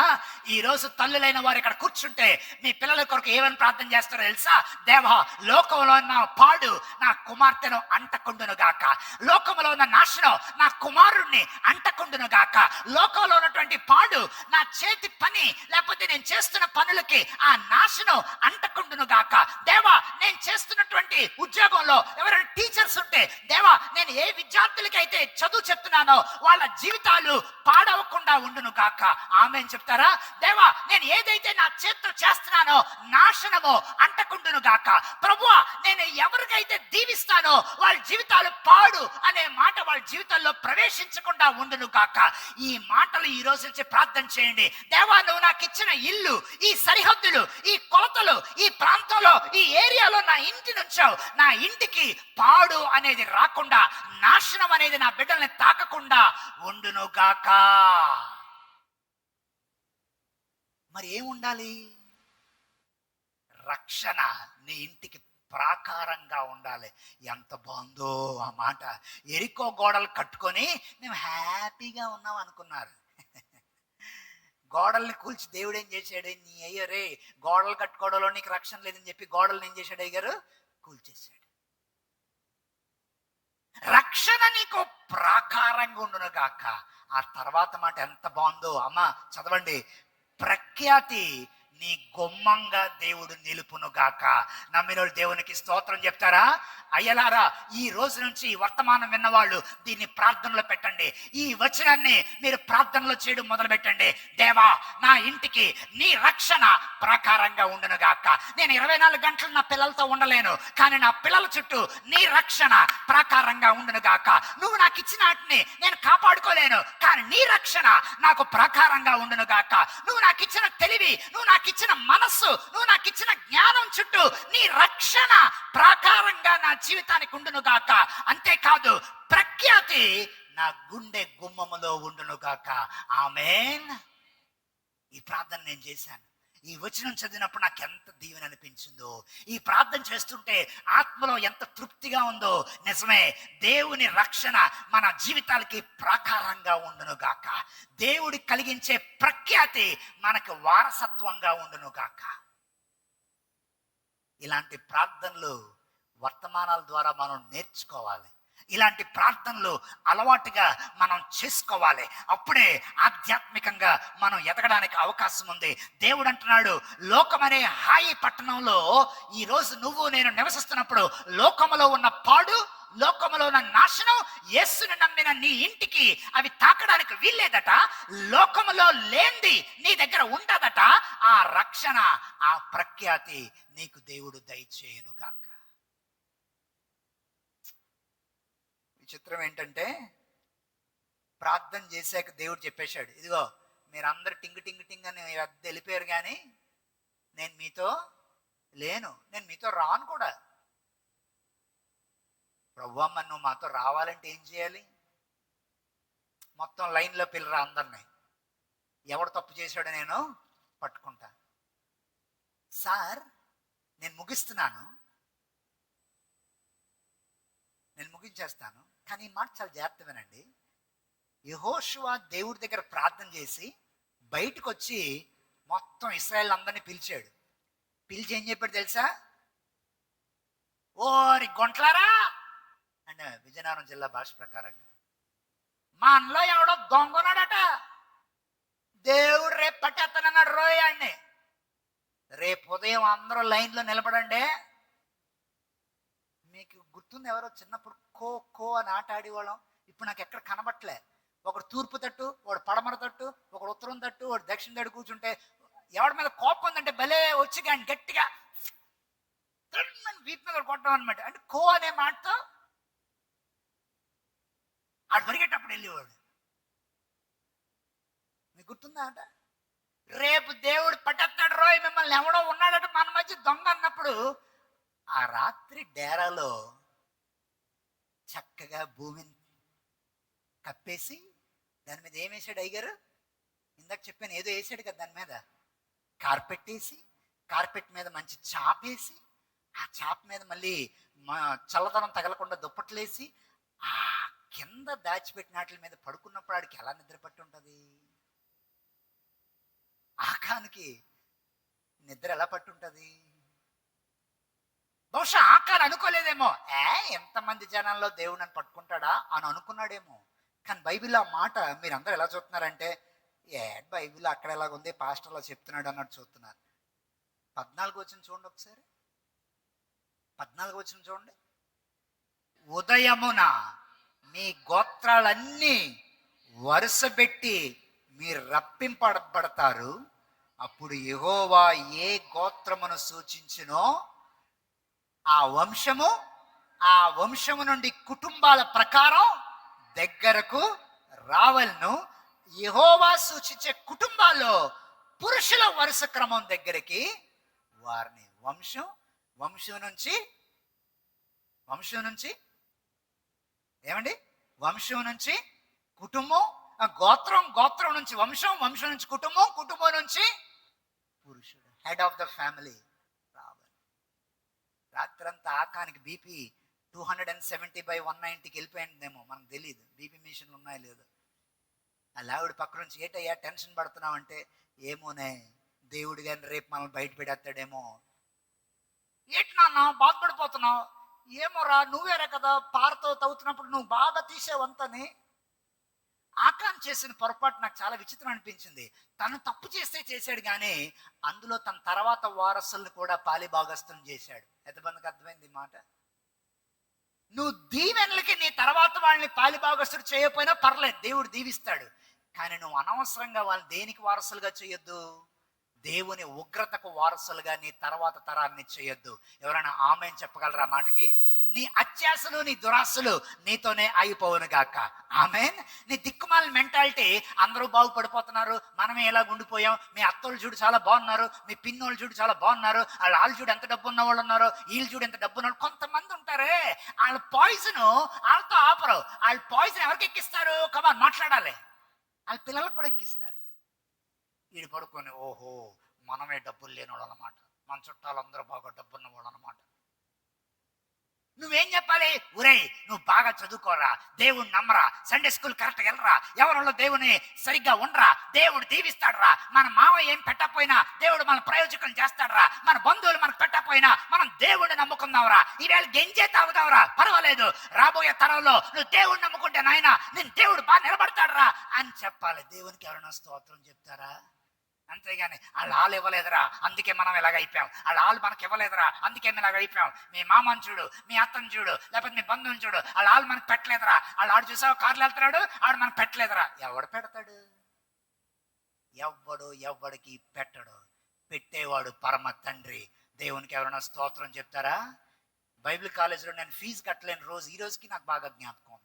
ఈ రోజు తల్లులైన వారు ఇక్కడ కూర్చుంటే మీ పిల్లల కొరకు ఏమని ప్రార్థన చేస్తారో తెలుసా? దేవా, లోకంలో ఉన్న పాడు నా కుమార్తెను అంటకుండును గాక, లోకంలో ఉన్న నాశనం నా కుమారుణ్ణి అంటకుండును గాక, లోకంలో ఉన్నటువంటి పాడు నా చేతి పని లేకపోతే నేను చేస్తున్న పనులకి ఆ నాశనం అంటకుండును గాక. దేవా, నేను చేస్తున్నటువంటి ఉద్యోగంలో ఎవరైనా టీచర్స్ ఉంటే, దేవా, నేను ఏ విద్యార్థులకైతే చదువు చెప్తున్నానో వాళ్ళ జీవితాలు పాడవకుండా రక్షణగా ఉండును గాక. ఆమేన్ చెప్తారా? దేవా, నేను ఏదైతే నా చేత్తో చేస్తున్నానో నాశనమో అంటకుండును గాక. ప్రభువా, నేను ఎవరికైతే దీవిస్తానో వాళ్ళ జీవితాలు పాడు అనే మాట వాళ్ళ జీవితాల్లో ప్రవేశించకుండా ఉండును గాక. ఈ మాటలు ఈ రోజు నుంచి ప్రార్థన చేయండి. దేవా, నువ్వు నాకు ఇచ్చిన ఇల్లు, ఈ సరిహద్దులు, ఈ కొలతలు, ఈ ప్రాంతంలో, ఈ ఏరియాలో నా ఇంటి నుంచావు. నా ఇంటికి పాడు అనేది రాకుండా, నాశనం అనేది నా బిడ్డల్ని తాకకుండా ఉండును గాక. మరి ఏముండాలి? రక్షణ నీ ఇంటికి ప్రాకారంగా ఉండాలి. ఎంత బాగుందో ఆ మాట. ఎరికో గోడలు కట్టుకొని మేము హ్యాపీగా ఉన్నాం అనుకున్నారు. గోడల్ని కూల్చి దేవుడు ఏం చేశాడు? నీ అయ్యో రే, గోడలు కట్టుకోవడంలో నీకు రక్షణ లేదని చెప్పి గోడల్ని ఏం చేశాడు అయ్యారు? కూల్చేశాడు. రక్షణ నీకు ప్రాకారంగా ఉండును గాక. ఆ తర్వాత మాట ఎంత బాగుందో అమ్మా, చదవండి. ప్రఖ్యాతి నీ గుమ్మంగా దేవుడు నిలుపును గాక. నమ్మినోళ్ళు దేవునికి స్తోత్రం చెప్తారా? అయ్యలారా, ఈ రోజు నుంచి ఈ వర్తమానం విన్నవాళ్ళు దీన్ని ప్రార్థనలో పెట్టండి. ఈ వచనాన్ని మీరు ప్రార్థనలో చేయడం మొదలు పెట్టండి. దేవా, నా ఇంటికి నీ రక్షణ ప్రాకారంగా ఉండును గాక. నేను 24 గంటలు నా పిల్లలతో ఉండలేను, కానీ నా పిల్లల చుట్టూ నీ రక్షణ ప్రాకారంగా ఉండును గాక. నువ్వు నాకు ఇచ్చిన వాటిని నేను కాపాడుకోలేను, కానీ నీ రక్షణ నాకు ప్రాకారంగా ఉండును గాక. నువ్వు నాకు ఇచ్చిన తెలివి, నువ్వు నాకు ఇచ్చిన మనస్సు, నువ్వు నాకు ఇచ్చిన జ్ఞానం చుట్టూ నీ రక్షణ ప్రాకారంగా నా జీవితానికి ఉండును గాక. అంతేకాదు, ప్రఖ్యాతి నా గుండె గుమ్మములో ఉండును గాక. ఆమేన్. ఈ ప్రార్థన నేను చేశాను. ఈ వచనం చదివినప్పుడు నాకు ఎంత దీవెన అనిపించిందో, ఈ ప్రార్థన చేస్తుంటే ఆత్మలో ఎంత తృప్తిగా ఉందో. నిజమే, దేవుని రక్షణ మన జీవితాలకి ప్రాకారంగా ఉండును గాక. దేవుడి కలిగించే ప్రఖ్యాతి మనకు వారసత్వంగా ఉండును గాక. ఇలాంటి ప్రార్థనలు వర్తమానాల ద్వారా మనం నేర్చుకోవాలి. ఇలాంటి ప్రార్థనలు అలవాటుగా మనం చేసుకోవాలి. అప్పుడే ఆధ్యాత్మికంగా మనం ఎదగడానికి అవకాశం ఉంది. దేవుడు అంటున్నాడు, లోకమనే హాయి పట్టణంలో ఈరోజు నువ్వు నేను నివసిస్తున్నప్పుడు లోకములో ఉన్న పాడు, లోకములో ఉన్న నాశనం యేసుని నమ్మిన నీ ఇంటికి అవి తాకడానికి వీల్లేదట. లోకములో లేంది నీ దగ్గర ఉండదట. ఆ రక్షణ, ఆ ప్రఖ్యాతి నీకు దేవుడు దయచేయును గాక. విచిత్రం ఏంటంటే, ప్రార్థన చేశాక దేవుడు చెప్పేశాడు, ఇదిగో మీరందరూ టింగ్ టింగ్ టింగ్ అని వెళ్ళిపోయారు, కానీ నేను మీతో లేను, నేను మీతో రాను కూడా. ప్రభువమ్మ, నువ్వు మాతో రావాలంటే ఏం చేయాలి? మొత్తం లైన్లో పిల్లరా అందరినీ. ఎవడు తప్పు చేశాడో నేను పట్టుకుంటా. సార్, నేను ముగించేస్తాను, కానీ ఈ మాట చాలా జాగ్రత్త వినండి. యెహోషువ దేవుడి దగ్గర ప్రార్థన చేసి బయటకు వచ్చి మొత్తం ఇశ్రాయేల్ అందరినీ పిలిచాడు. పిలిచి ఏం చెప్పాడు తెలుసా? ఓరి గొంట్లారా అంటే విజయనగరం జిల్లా భాష ప్రకారంగా, మా అన్నలో ఎవడో దొంగనాడట, దేవుడు రేపు పట్టేస్తానన్నాడు రోయాన్ని. రేపు ఉదయం అందరూ లైన్లో నిలబడండి. మీకు గుర్తుంది, ఎవరో చిన్నప్పుడు ఖో ఖో అని ఆట ఆడేవాళ్ళం. ఇప్పుడు నాకు ఎక్కడ కనబట్టలే. ఒకడు తూర్పు తట్టు, ఒకడు పడమర తట్టు, ఒకడు ఉత్తరం తట్టు, ఒకడు దక్షిణ తట్టు కూర్చుంటే ఎవడి మీద కోపం ఉందంటే భలే వచ్చి కానీ గట్టిగా వీపు మీద కొట్టడం అనమాట. అంటే ఖో అనే మాటతో ఆడు పరిగెట్టప్పుడు వెళ్ళేవాడు. మీకు గుర్తుందా ఆట? రేపు దేవుడు పట్టేస్తాడు రోయ్ మిమ్మల్ని, ఎవడో ఉన్నాడట మన మధ్య దొంగ అన్నప్పుడు ఆ రాత్రి డేరాలో చక్కగా భూమిని కప్పేసి దాని మీద ఏం వేసాడు అయ్యగారు? ఇందాక చెప్పాను, ఏదో వేసాడు కదా, దాని మీద కార్పెట్ వేసి, కార్పెట్ మీద మంచి చాప వేసి, ఆ చాప మీద మళ్ళీ చల్లదనం తగలకుండా దుప్పట్లేసి, ఆ కింద దాచిపెట్టిన వాటి మీద పడుకున్నప్పుడు ఆడికి ఎలా నిద్ర పట్టి ఉంటుంది? ఆకానికి నిద్ర ఎలా పట్టుంటది? బహుశా ఆకాలు అనుకోలేదేమో, ఎంతమంది జనాల్లో దేవుడు నన్ను పట్టుకుంటాడా అని అనుకున్నాడేమో. కానీ బైబిల్ ఆ మాట మీరందరూ ఎలా చూస్తున్నారంటే, బైబిల్ అక్కడ ఎలాగుంది, పాస్టర్ అలా చెప్తున్నాడు అన్నట్టు చూస్తున్నారు. 14 వచనం చూడండి ఒకసారి. 14 వచనం చూడండి. ఉదయమున మీ గోత్రాలన్నీ వరుస పెట్టి మీరు రప్పింపబడతారు. అప్పుడు యెహోవా ఏ గోత్రమును సూచించునో ఆ వంశము నుండి కుటుంబాల ప్రకారం దగ్గరకు రావలను. యెహోవా సూచించే కుటుంబాల్లో పురుషుల వరుస క్రమం దగ్గరికి వారిని వంశం నుంచి ఏమండి, వంశం నుంచి కుటుంబం, గోత్రం నుంచి వంశం నుంచి కుటుంబం నుంచి పురుషుడు, హెడ్ ఆఫ్ ద ఫ్యామిలీ రావాలి. రాత్రంతా ఆకానికి బీపీ 270/190కి వెళ్ళిపోయిందేమో, మనకు తెలియదు. బీపీ మిషన్లు ఉన్నాయో లేదో. ఆ లావిడ పక్క నుంచి ఏటయ్యా టెన్షన్ పడుతున్నావు అంటే, ఏమోనే దేవుడు కానీ రేపు మనల్ని బయట పెడతాడేమో. ఏంటి నాన్న బాధపడిపోతున్నావు? ఏమోరా, నువ్వేరే కదా పారతో తవ్వుతున్నప్పుడు నువ్వు బాగా తీసేవంతని. ఆకాన్ చేసిన పొరపాటు నాకు చాలా విచిత్రం అనిపించింది. తను తప్పు చేశాడు కానీ అందులో తన తర్వాత వారసుల్ని కూడా పాలిభాగస్తులు చేశాడు. ఎంతమందికి అర్థమైంది ఈ మాట? నువ్వు దీవెనలకి నీ తర్వాత వాళ్ళని పాలిభాగస్తులు చేయకపోయినా పర్లేదు, దేవుడు దీవిస్తాడు. కానీ నువ్వు అనవసరంగా వాళ్ళని దేనికి వారసులుగా చేయొద్దు? దేవుని ఉగ్రతకు వారసులుగా నీ తర్వాత తరాన్ని చేయొద్దు. ఎవరైనా ఆమేన్ చెప్పగలరా మాటకి? నీ అత్యాశలు నీ దురాశలు నీతోనే అయిపోవును గాక. ఆమేన్. నీ దిక్కుమాల మెంటాలిటీ, అందరూ బాగుపడిపోతున్నారు, మనమే ఎలా ఉండిపోయాం, మీ అత్తోళ్ళు చూడు చాలా బాగున్నారు, మీ పిన్నోళ్ళు చూడు చాలా బాగున్నారు, వాళ్ళు చూడు ఎంత డబ్బు ఉన్న వాళ్ళు ఉన్నారు, వీళ్ళు చూడు ఎంత డబ్బు ఉన్నారు. కొంతమంది ఉంటారే, వాళ్ళ పాయిజన్ వాళ్ళతో ఆపరు. వాళ్ళ పాయిజన్ ఎవరికి ఎక్కిస్తారు? కమాన్ మాట్లాడాలి. వాళ్ళ పిల్లలకు కూడా ఎక్కిస్తారు. వీడు పడుకొని, ఓహో మనమే డబ్బులు లేని వాళ్ళు అనమాట, మన చుట్టాలందరూ బాగా డబ్బున్న వాళ్ళు అనమాట. నువ్వేం చెప్పాలి? ఒరేయ్ నువ్వు బాగా చదువుకోరా, దేవుడు నమ్మరా, సండే స్కూల్ కరెక్ట్గా వెళ్ళరా, ఎవరిలో దేవుని సరిగ్గా ఉండరా, దేవుడు దీవిస్తాడరా. మన మావ ఏం పెట్టకపోయినా దేవుడు మన ప్రయోజకులను చేస్తాడరా. మన బంధువులు మనకు పెట్టకపోయినా మనం దేవుడిని నమ్ముకుందాంరా. ఈవేళ గెంజే తాగుదాంరా, పర్వాలేదు. రాబోయే తరంలో నువ్వు దేవుడిని నమ్ముకుంటే నాయన నేను దేవుడు బాగా నిలబడతాడరా అని చెప్పాలి. దేవునికి ఎవరైనా స్తోత్రం చెప్తారా? అంతేగాని వాళ్ళు ఇవ్వలేదురా అందుకే మనం ఇలాగ అయిపోయాం, వాళ్ళు మనకి ఇవ్వలేదురా అందుకే మేము ఇలాగ అయిపోయాం, మీ మామని చూడు, మీ అత్తని చూడు, లేకపోతే మీ బంధువుని చూడు, వాళ్ళు మనకు పెట్టలేదురా, ఆడు చూసావు కార్లు వెళ్తున్నాడు, ఆడు మనకు పెట్టలేదురా. ఎవడు పెడతాడు? ఎవ్వడికి పెట్టడు. పెట్టేవాడు పరమ తండ్రి. దేవునికి ఎవరైనా స్తోత్రం చెప్తారా? బైబిల్ కాలేజీలో నేను ఫీజు కట్టలేని రోజు ఈ రోజుకి నాకు బాగా జ్ఞాపకం ఉంది.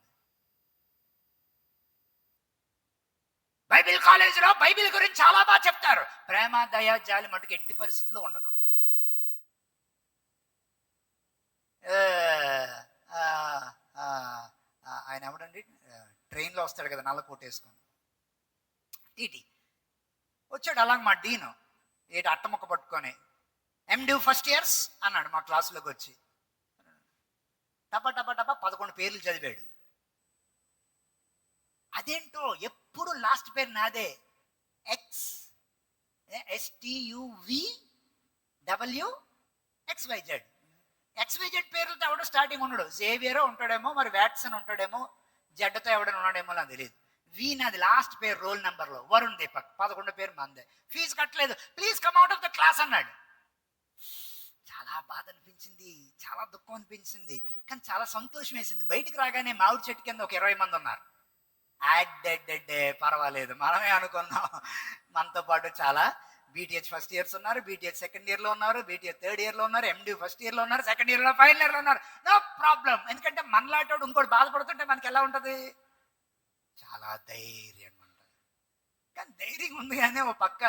బైబిల్ కాలేజీలో బైబిల్ గురించి చాలా బాగా చెప్తారు. ప్రేమ దయ జాలి మటుకు ఎట్టి పరిస్థితుల్లో ఉండదు. ఆయన ఎవడండి, ట్రైన్లో వస్తాడు కదా నల్ల కోట్ వేసుకొని, టీటీ వచ్చాడు. అలాగే మా డీను అట్టముక్క పట్టుకొని ఎండి ఫస్ట్ ఇయర్స్ అన్నాడు మా క్లాసులోకి వచ్చి. టపా 11 పేర్లు చదివాడు. అదేంటో ఎప్పుడు లాస్ట్ పేరు నాదే, XSTUVWXYZ. XYZ పేర్లతో ఎవడో స్టార్టింగ్ ఉన్నాడు. జేవియరో ఉంటాడేమో, మరి వ్యాట్సన్ ఉంటాడేమో, జడ్డతో ఎవడైనా ఉన్నాడేమో నాకు తెలియదు. వి నాది లాస్ట్ పేరు రోల్ నెంబర్లో, వరుణ్ దీపక్. 11 పేరు మందే. ఫీజు కట్టలేదు, please come out of the class అన్నాడు. చాలా బాధ అనిపించింది, చాలా దుఃఖం అనిపించింది, కానీ చాలా సంతోషం వేసింది. బయటికి రాగానే మామిడి చెట్టు కింద ఒక 20 మంది ఉన్నారు. పర్వాలేదు, మనమే అనుకున్నాం. మనతో పాటు చాలా బీటీహెచ్ ఫస్ట్ ఇయర్స్ ఉన్నారు, బీటీహెచ్ సెకండ్ ఇయర్లో ఉన్నారు, బీటీహెచ్ థర్డ్ ఇయర్లో ఉన్నారు, ఎండి ఫస్ట్ ఇయర్లో ఉన్నారు, సెకండ్ ఇయర్లో ఫైనల్ ఇయర్లో ఉన్నారు. No problem. ఎందుకంటే మనలాంటి ఇంకోటి బాధపడుతుంటే మనకి ఎలా ఉంటుంది? చాలా ధైర్యంగా ఉంటుంది. కానీ ధైర్యం ఉంది కానీ ఓ పక్క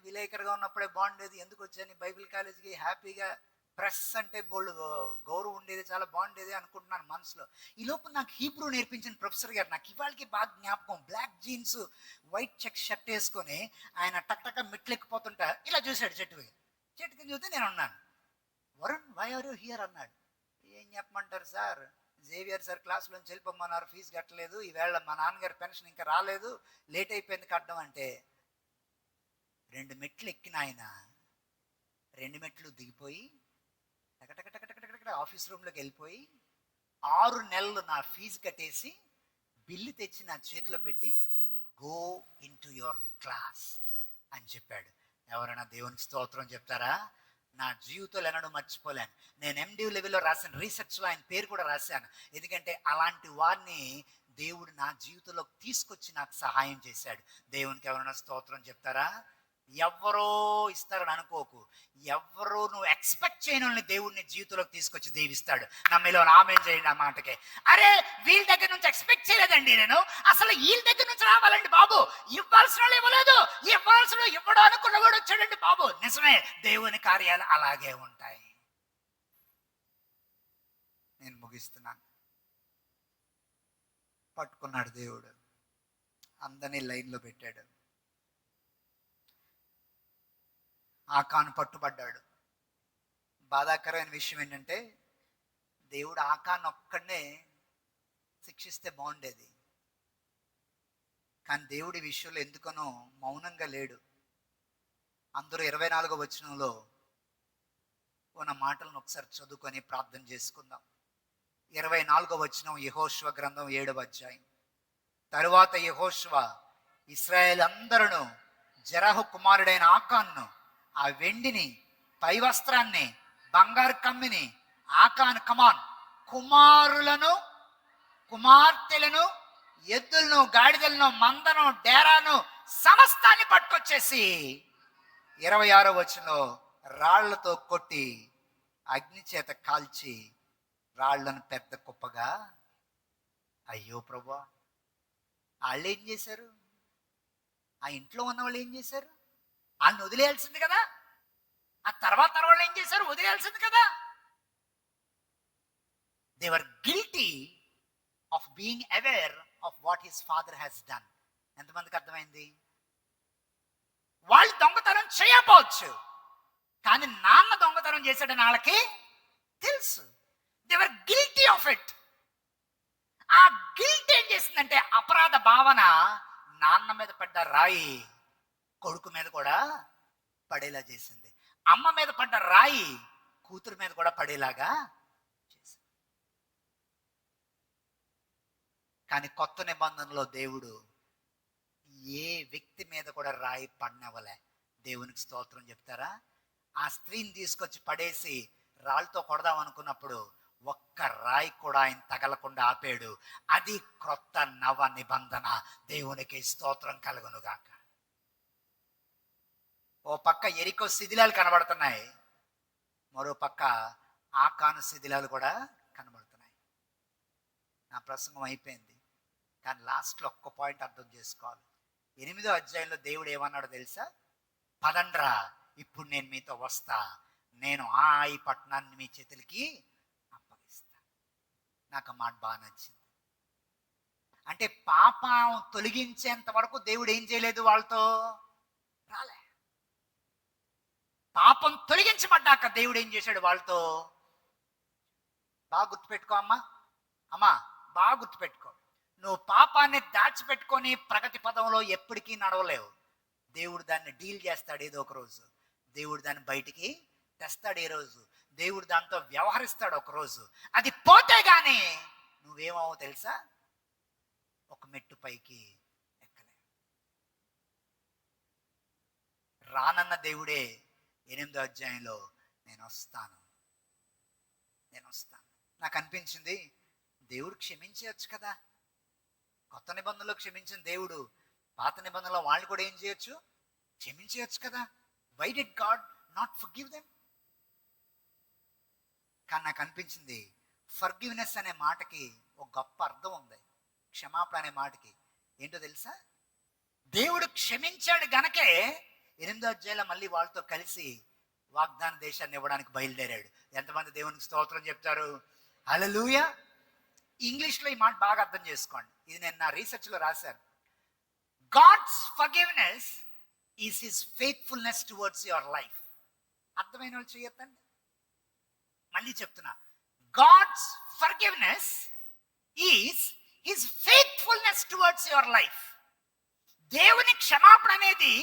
విలేకరుగా ఉన్నప్పుడే బాగుండేది, ఎందుకు వచ్చాను బైబిల్ కాలేజీకి, హ్యాపీగా ప్రెస్ అంటే బోల్డ్ గౌరవం ఉండేది, చాలా బాగుండేది అనుకుంటున్నాను మనసులో. ఈ లోపు నాకు హీబ్రూ నేర్పించిన ప్రొఫెసర్ గారు నాకు ఇవాళకి బాగా జ్ఞాపకం. Black jeans white check shirt వేసుకొని ఆయన టక్ మెట్లు ఎక్కిపోతుంటా ఇలా చూశాడు. చెట్టుకి చూస్తే నేను ఉన్నాను. Varun why are you here అన్నాడు. ఏం చెప్పమంటారు సార్, జేవియర్ సార్ క్లాసులోంచి వెళ్ళిపోమన్నారు, ఫీజు కట్టలేదు, ఈవేళ మా నాన్నగారి పెన్షన్ ఇంకా రాలేదు, లేట్ అయిపోయింది కట్టడం అంటే. 2 మెట్లు ఎక్కిన ఆయన 2 మెట్లు దిగిపోయి టకటక ఆఫీస్ రూమ్లోకి వెళ్ళిపోయి 6 నెలలు నా ఫీజు కట్టేసి బిల్లు తెచ్చి నా చేతిలో పెట్టి go in to your class అని చెప్పాడు. ఎవరైనా దేవునికి స్తోత్రం చెప్తారా? నా జీవితంలో ఎన్నడూ మర్చిపోలేను. నేను ఎండి లెవెల్లో రాసిన రీసెర్చ్లో ఆయన పేరు కూడా రాశాను. ఎందుకంటే అలాంటి వారిని దేవుడు నా జీవితంలోకి తీసుకొచ్చి నాకు సహాయం చేశాడు. దేవునికి ఎవరైనా స్తోత్రం చెప్తారా? ఎవ్వరో ఇస్తారని అనుకోకు. ఎవ్వరో నువ్వు ఎక్స్పెక్ట్ చేయని వాళ్ళని దేవుడిని జీవితంలోకి తీసుకొచ్చి దీవిస్తాడు. నమ్మిలో ఆమేన్ చేయండి ఆ మాటకే. అరే వీళ్ళ దగ్గర నుంచి ఎక్స్పెక్ట్ చేయలేదండి నేను, అసలు వీళ్ళ దగ్గర నుంచి రావాలండి బాబు, ఇవ్వాల్సిన వాళ్ళు ఇవ్వలేదు, ఇవ్వాల్సిన వాళ్ళు ఇవ్వడం అనుకున్నవాడు వచ్చాడండి బాబు. నిజమే, దేవుని కార్యాలు అలాగే ఉంటాయి. నేను ముగిస్తున్నాను. పట్టుకున్నాడు దేవుడు, అందరినీ లైన్లో పెట్టాడు. ఆకాను పట్టుబడ్డాడు. బాధాకరమైన విషయం ఏంటంటే దేవుడు ఆకాను ఒక్కడనే శిక్షిస్తే బాగుండేది, కానీ దేవుడి విషయంలో ఎందుకనో మౌనంగా లేడు. అందరూ 24వ వచనంలో ఉన్న మాటలను ఒకసారి చదువుకొని ప్రార్థన చేసుకుందాం. 24వ వచనం యెహోషువ గ్రంథం 7వ అధ్యాయం. తరువాత యెహోషువ ఇశ్రాయేలు అందరూ జెరహు కుమారుడైన ఆకాన్ను, ఆ వెండిని, పై వస్త్రాన్ని, బంగారు కమ్మిని, ఆకాన్ కమాన్ కుమారులను, కుమార్తెలను, ఎద్దులను, గాడిదలను, మందను, డేరాను సమస్తాన్ని పట్టుకొచ్చేసి 26వ వచనంలో రాళ్లతో కొట్టి అగ్ని చేత కాల్చి రాళ్లను పెద్ద కుప్పగా. అయ్యో ప్రభువా, వాళ్ళు ఏం చేశారు? ఆ ఇంట్లో ఉన్న వాళ్ళు ఏం చేశారు? వాళ్ళని వదిలేయాల్సింది కదా. ఆ తర్వాత వాళ్ళు ఏం చేశారు? వదిలేయాల్సింది కదా. They were guilty of being aware of what his father has done. ఎంతమందికి అర్థమైంది? వాళ్ళు దొంగతనం చేయకపోవచ్చు, కానీ నాన్న దొంగతనం చేశాడని వాళ్ళకి తెలుసు. They were guilty of it. ఆ గిల్ట్ ఏం చేసిందంటే అపరాధ భావన నాన్న మీద పడ్డ రాయి కొడుకు మీద కూడా పడేలా చేసింది. అమ్మ మీద పడ్డ రాయి కూతురు మీద కూడా పడేలాగా చేసింది. కానీ కొత్త నిబంధనలో దేవుడు ఏ వ్యక్తి మీద కూడా రాయి పడినవ్వలే. దేవునికి స్తోత్రం చెప్తారా? ఆ స్త్రీని తీసుకొచ్చి పడేసి రాళ్ళతో కొడదాం అనుకున్నప్పుడు ఒక్క రాయి కూడా ఆయన తగలకుండా ఆపాడు. అది క్రొత్త నవ నిబంధన. దేవునికి స్తోత్రం కలుగునుగాక. ఓ పక్క ఎరికో శిథిలాలు కనబడుతున్నాయి, మరో పక్క ఆకాను శిథిలాలు కూడా కనబడుతున్నాయి. నా ప్రసంగం అయిపోయింది, కానీ లాస్ట్లో ఒక్క పాయింట్ అర్థం చేసుకోవాలి. 8వ అధ్యాయంలో దేవుడు ఏమన్నాడో తెలుసా? పదండ్రా, ఇప్పుడు నేను మీతో వస్తా, నేను ఈ పట్టణాన్ని మీ చేతులకి అప్పగిస్తా. నాకు ఆ మాట బాగా నచ్చింది. అంటే పాపం తొలగించేంత వరకు దేవుడు ఏం చేయలేదు, వాళ్ళతో రాలే. పాపం తొలగించబడ్డాక దేవుడు ఏం చేశాడు? వాళ్ళతో. బాగా గుర్తుపెట్టుకో అమ్మా, బాగా గుర్తుపెట్టుకో. నువ్వు పాపాన్ని దాచిపెట్టుకొని ప్రగతి పదంలో ఎప్పటికీ నడవలేవు. దేవుడు దాన్ని డీల్ చేస్తాడు. ఏదో ఒక రోజు దేవుడు దాన్ని బయటికి తెస్తాడు. ఏ రోజు దేవుడు దాంతో వ్యవహరిస్తాడు. ఒక రోజు అది పోతే గానీ నువ్వేమవు తెలుసా? ఒక మెట్టు పైకి ఎక్కలే. రానన్న దేవుడే 8వ అధ్యాయంలో నేను వస్తాను. నాకు అనిపించింది, దేవుడు క్షమించవచ్చు కదా. కొత్త నిబంధనలో క్షమించిన దేవుడు పాత నిబంధనలో వాళ్ళు కూడా ఏం చేయొచ్చు? క్షమించవచ్చు కదా. Why did God not forgive them? కానీ నాకు అనిపించింది, ఫర్గివ్నెస్ అనే మాటకి ఒక గొప్ప అర్థం ఉంది. క్షమాపణ అనే మాటకి ఏంటో తెలుసా? దేవుడు క్షమించాడు గనకే 8వ అధ్యాయంలో మళ్ళీ వాళ్ళతో కలిసి వాగ్దాన దేశాన్ని ఇవ్వడానికి బయలుదేరాడు. ఎంతమంది దేవునికి స్తోత్రం చెప్తారు? హల్లెలూయా. ఇంగ్లీష్లో ఈ మాట బాగా అర్థం చేసుకోండి. ఇది నేను నా రీసెర్చ్లో రాశాను. God's forgiveness is his faithfulness towards your life. అర్థమైన వాళ్ళు చేయొద్దండి. మళ్ళీ చెప్తున్నా, God's forgiveness is his faithfulness towards your life. దేవుని క్షమాపణ అనేది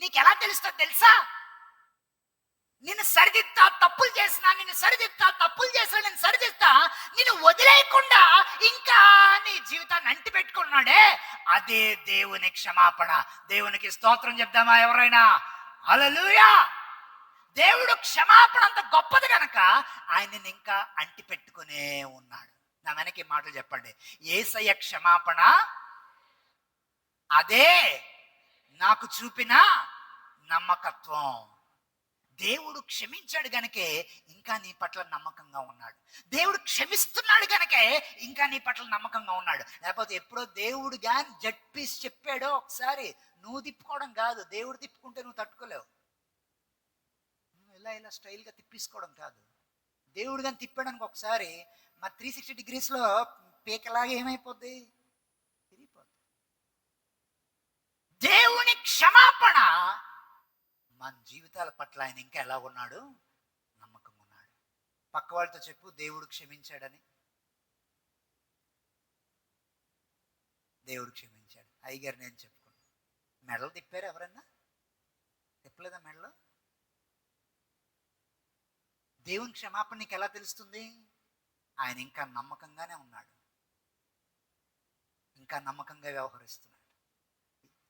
నీకు ఎలా తెలుస్తుందో తెలుసా? నిన్ను సరిదిద్దా, తప్పులు చేసినా నిన్ను సరిదిద్దా, తప్పులు చేసినా నేను సరిదిద్దా, నిన్ను వదిలేయకుండా ఇంకా నీ జీవితాన్ని అంటి పెట్టుకున్నాడే, అదే దేవుని క్షమాపణ. దేవునికి స్తోత్రం చెప్దామా ఎవరైనా? హల్లెలూయా. దేవుడు క్షమాపణ అంత గొప్పది కనుక ఆయన ఇంకా అంటి పెట్టుకునే ఉన్నాడు. నా వెనక్కి మాటలు చెప్పండి. యేసయ్య క్షమాపణ అదే నాకు చూపిన నమ్మకత్వం. దేవుడు క్షమించాడు గనకే ఇంకా నీ పట్ల నమ్మకంగా ఉన్నాడు. దేవుడు క్షమిస్తున్నాడు గనకే ఇంకా నీ పట్ల నమ్మకంగా ఉన్నాడు. లేకపోతే ఎప్పుడో దేవుడు గాని జడ్పీస్ చెప్పాడో ఒకసారి నువ్వు తిప్పుకోవడం కాదు, దేవుడు తిప్పుకుంటే నువ్వు తట్టుకోలేవు. నువ్వు ఇలా స్టైల్గా తిప్పేసుకోవడం కాదు. దేవుడు కానీ తిప్పాడానికి ఒకసారి మా 360 degreesలో పీకలాగా ఏమైపోద్ది, తిరిగిపోద్ది. దేవుని క్షమాపణ మన జీవితాల పట్ల ఆయన ఇంకా ఎలా ఉన్నాడు, నమ్మకంగా ఉన్నాడు. పక్క వాళ్ళతో చెప్పు, దేవుడు క్షమించాడని. దేవుడు క్షమించాడు. అయ్యగారు నేను చెప్పుకున్నాను. మెడలు తిప్పారు ఎవరన్నా? తిప్పలేదా మెడలు? దేవుని క్షమాపణ నీకు ఎలా తెలుస్తుంది? ఆయన ఇంకా నమ్మకంగానే ఉన్నాడు, ఇంకా నమ్మకంగా వ్యవహరిస్తున్నాడు.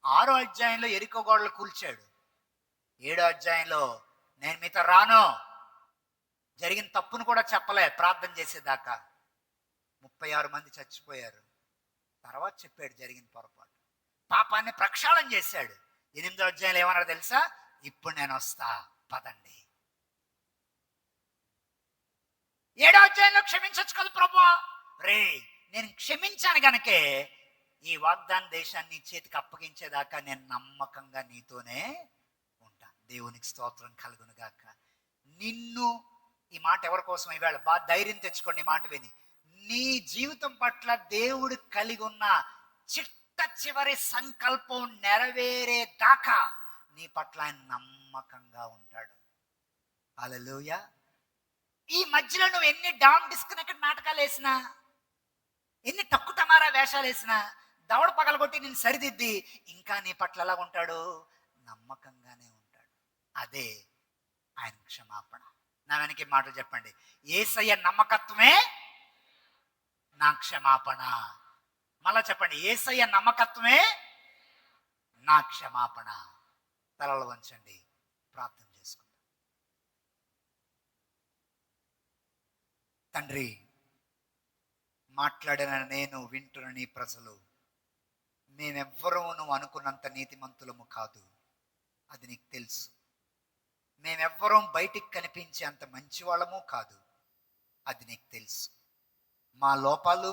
6వ అధ్యాయంలో ఎరికో గోడలు కూల్చాడు. 7వ అధ్యాయంలో నేను మీతో రాను, జరిగిన తప్పును కూడా చెప్పలే ప్రార్థన చేసేదాకా. 36 మంది చచ్చిపోయారు. తర్వాత చెప్పాడు జరిగిన పొరపాటు, పాపాన్ని ప్రక్షాళన చేశాడు. 8వ అధ్యాయంలో ఏమన్నాడు తెలుసా? ఇప్పుడు నేను వస్తా, పదండి. 7వ అధ్యాయంలో క్షమించచ్చు కదా ప్రభువా. రే, నేను క్షమించాను గనకే ఈ వాగ్దాన దేశాన్ని చేతికి అప్పగించేదాకా నేను నమ్మకంగా నీతోనే ఉంటా. దేవునికి స్తోత్రం కలుగును గాక. నిన్ను, ఈ మాట ఎవరి కోసం ఇవాళ బాగా ధైర్యం తెచ్చుకోండి ఈ మాట విని. నీ జీవితం పట్ల దేవుడు కలిగి ఉన్న చిట్ట చివరి సంకల్పం నెరవేరే దాకా నీ పట్ల ఆయన నమ్మకంగా ఉంటాడు. హల్లెలూయా. ఈ మధ్యలో నువ్వు ఎన్ని డామ్ డిస్కనెక్టెడ్ నాటకాలు వేసినా, ఎన్ని తక్కు తమారా వేషాలు వేసినా, దవడ పగలగొట్టి నేను సరిదిద్ది ఇంకా నీ పట్ల ఎలా ఉంటాడు, నమ్మకంగానే ఉంటాడు. అదే ఆయన క్షమాపణ. నా వెనక మాటలు చెప్పండి. యేసయ్య నమ్మకత్వమే నా క్షమాపణ. మళ్ళా చెప్పండి, యేసయ్య నమ్మకత్వమే నా క్షమాపణ. తలలు వంచండి, ప్రార్థన చేసుకుందాం. తండ్రి, మాట్లాడిన నేను, వింటున్న నీ ప్రజలు, మేమెవ్వరూ నువ్వు అనుకున్నంత నీతిమంతులము కాదు, అది నీకు తెలుసు. మేమెవ్వరం బయటికి కనిపించే అంత మంచి వాళ్ళము కాదు, అది నీకు తెలుసు. మా లోపాలు,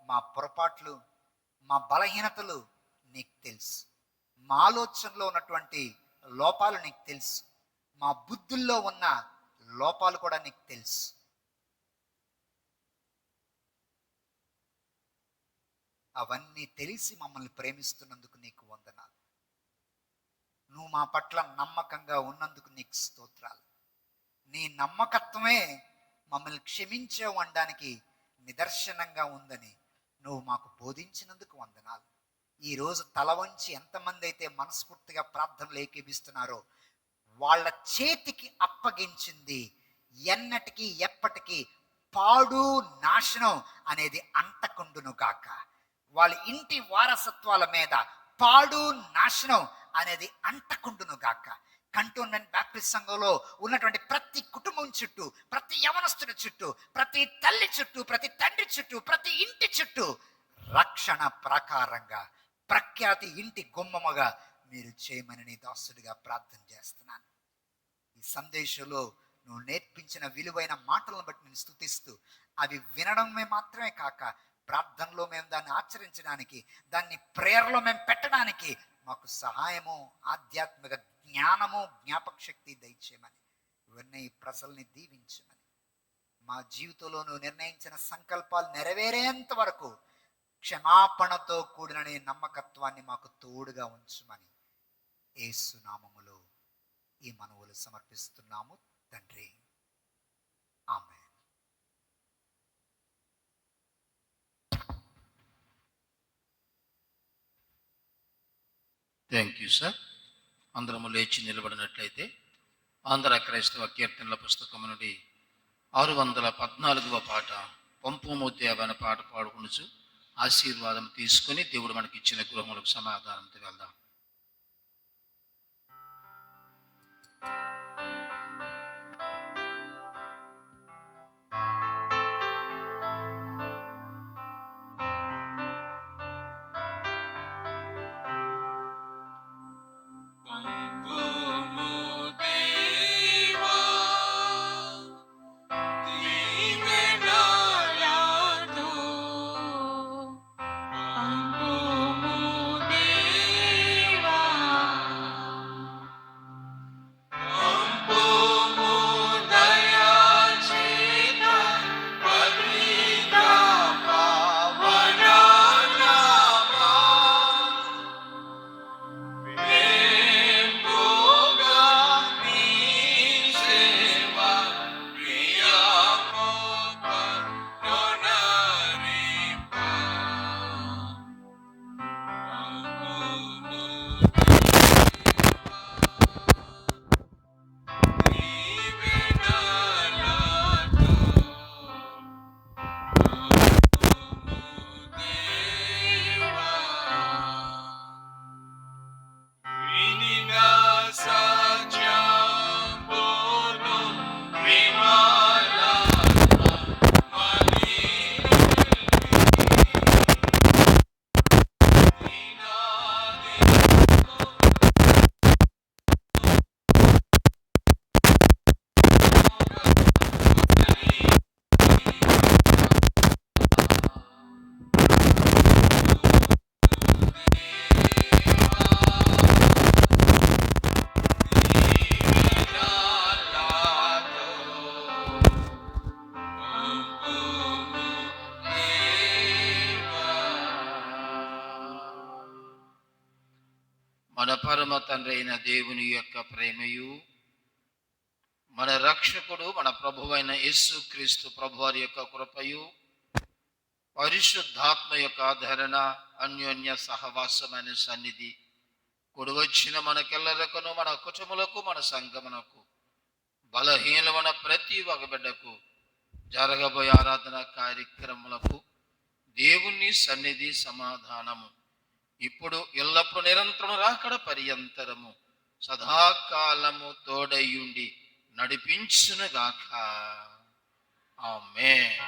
మా పొరపాట్లు, మా బలహీనతలు నీకు తెలుసు. మా ఆలోచనలో ఉన్నటువంటి లోపాలు నీకు తెలుసు. మా బుద్ధుల్లో ఉన్న లోపాలు కూడా నీకు తెలుసు. అవన్నీ తెలిసి మమ్మల్ని ప్రేమిస్తున్నందుకు నీకు వందనాలు. నువ్వు మా పట్ల నమ్మకంగా ఉన్నందుకు నీకు స్తోత్రాలు. నీ నమ్మకత్వమే మమ్మల్ని క్షమించావు అనడానికి నిదర్శనంగా ఉందని నువ్వు మాకు బోధించినందుకు వందనాలు. ఈరోజు తల వంచి ఎంతమంది అయితే మనస్ఫూర్తిగా ప్రార్థనలు ఏకీభిస్తున్నారో వాళ్ళ చేతికి అప్పగించింది ఎన్నటికీ ఎప్పటికీ పాడు నాశనం అనేది అంటకుండును గాక. వాళ్ళ ఇంటి వారసత్వాల మీద పాడు నాశనం అనేది అంటకుండును గాక. కంటోన్మెంట్ బ్యాప్టిస్ట్ సంఘంలో ఉన్నటువంటి ప్రతి కుటుంబం చుట్టూ, ప్రతి యవనస్తుడి చుట్టూ, ప్రతి తల్లి చుట్టూ, ప్రతి తండ్రి చుట్టూ, ప్రతి ఇంటి చుట్టూ రక్షణ ప్రకారంగా ప్రఖ్యాతి ఇంటి గుమ్మముగా మీరు చేయమని నీ దాసుడిగా ప్రార్థన చేస్తున్నాను. ఈ సందేశంలో నువ్వు నేర్పించిన విలువైన మాటలను బట్టి నేను స్తుతిస్తూ, అవి వినడమే మాత్రమే కాక ప్రార్థనలో మేము దాన్ని ఆచరించడానికి, దాన్ని ప్రేయర్లో మేము పెట్టడానికి మాకు సహాయము, ఆధ్యాత్మిక జ్ఞానము, జ్ఞాపక శక్తి దయచేయమని, ఇవన్నీ ఈ ప్రజల్ని దీవించమని, మా జీవితంలో నువ్వు నిర్ణయించిన సంకల్పాలు నెరవేరేంత వరకు క్షమాపణతో కూడిన నీ నమ్మకత్వాన్ని మాకు తోడుగా ఉంచమని యేసు నామములో ఈ మనవులు సమర్పిస్తున్నాము తండ్రి. ఆమేన్. Thank you sir. అందరము లేచి నిలబడినట్లయితే ఆంధ్ర క్రైస్తవ కీర్తనల పుస్తకం నుండి 614వ పాట పంపుము దేవ అనే పాట పాడుకొనుచు ఆశీర్వాదం తీసుకొని దేవుడు మనకి ఇచ్చిన గృహములకు సమాధానంతో వెళ్దాం. మన పరమ తండ్రి అయిన దేవుని యొక్క ప్రేమయు, మన రక్షకుడు మన ప్రభువైన యేసుక్రీస్తు ప్రభువారి యొక్క కృపయు, పరిశుద్ధాత్మ యొక్క ఆదరణ, అన్యోన్య సహవాసమైన సన్నిధి కూడివచ్చిన మనకెల్లరకును, మన కుటుంబములకు, మన సంఘమునకు, బలహీనమైన ప్రతి ఒక్క బిడ్డకు, జరగబోయే ఆరాధన కార్యక్రమాలకు దేవుని సన్నిధి సమాధానము ఇప్పుడు ఎల్లప్పుడు నిరంతరం రాకడ పర్యంతరము సదాకాలము తోడయుండి నడిపించునుగాక. ఆమేన్.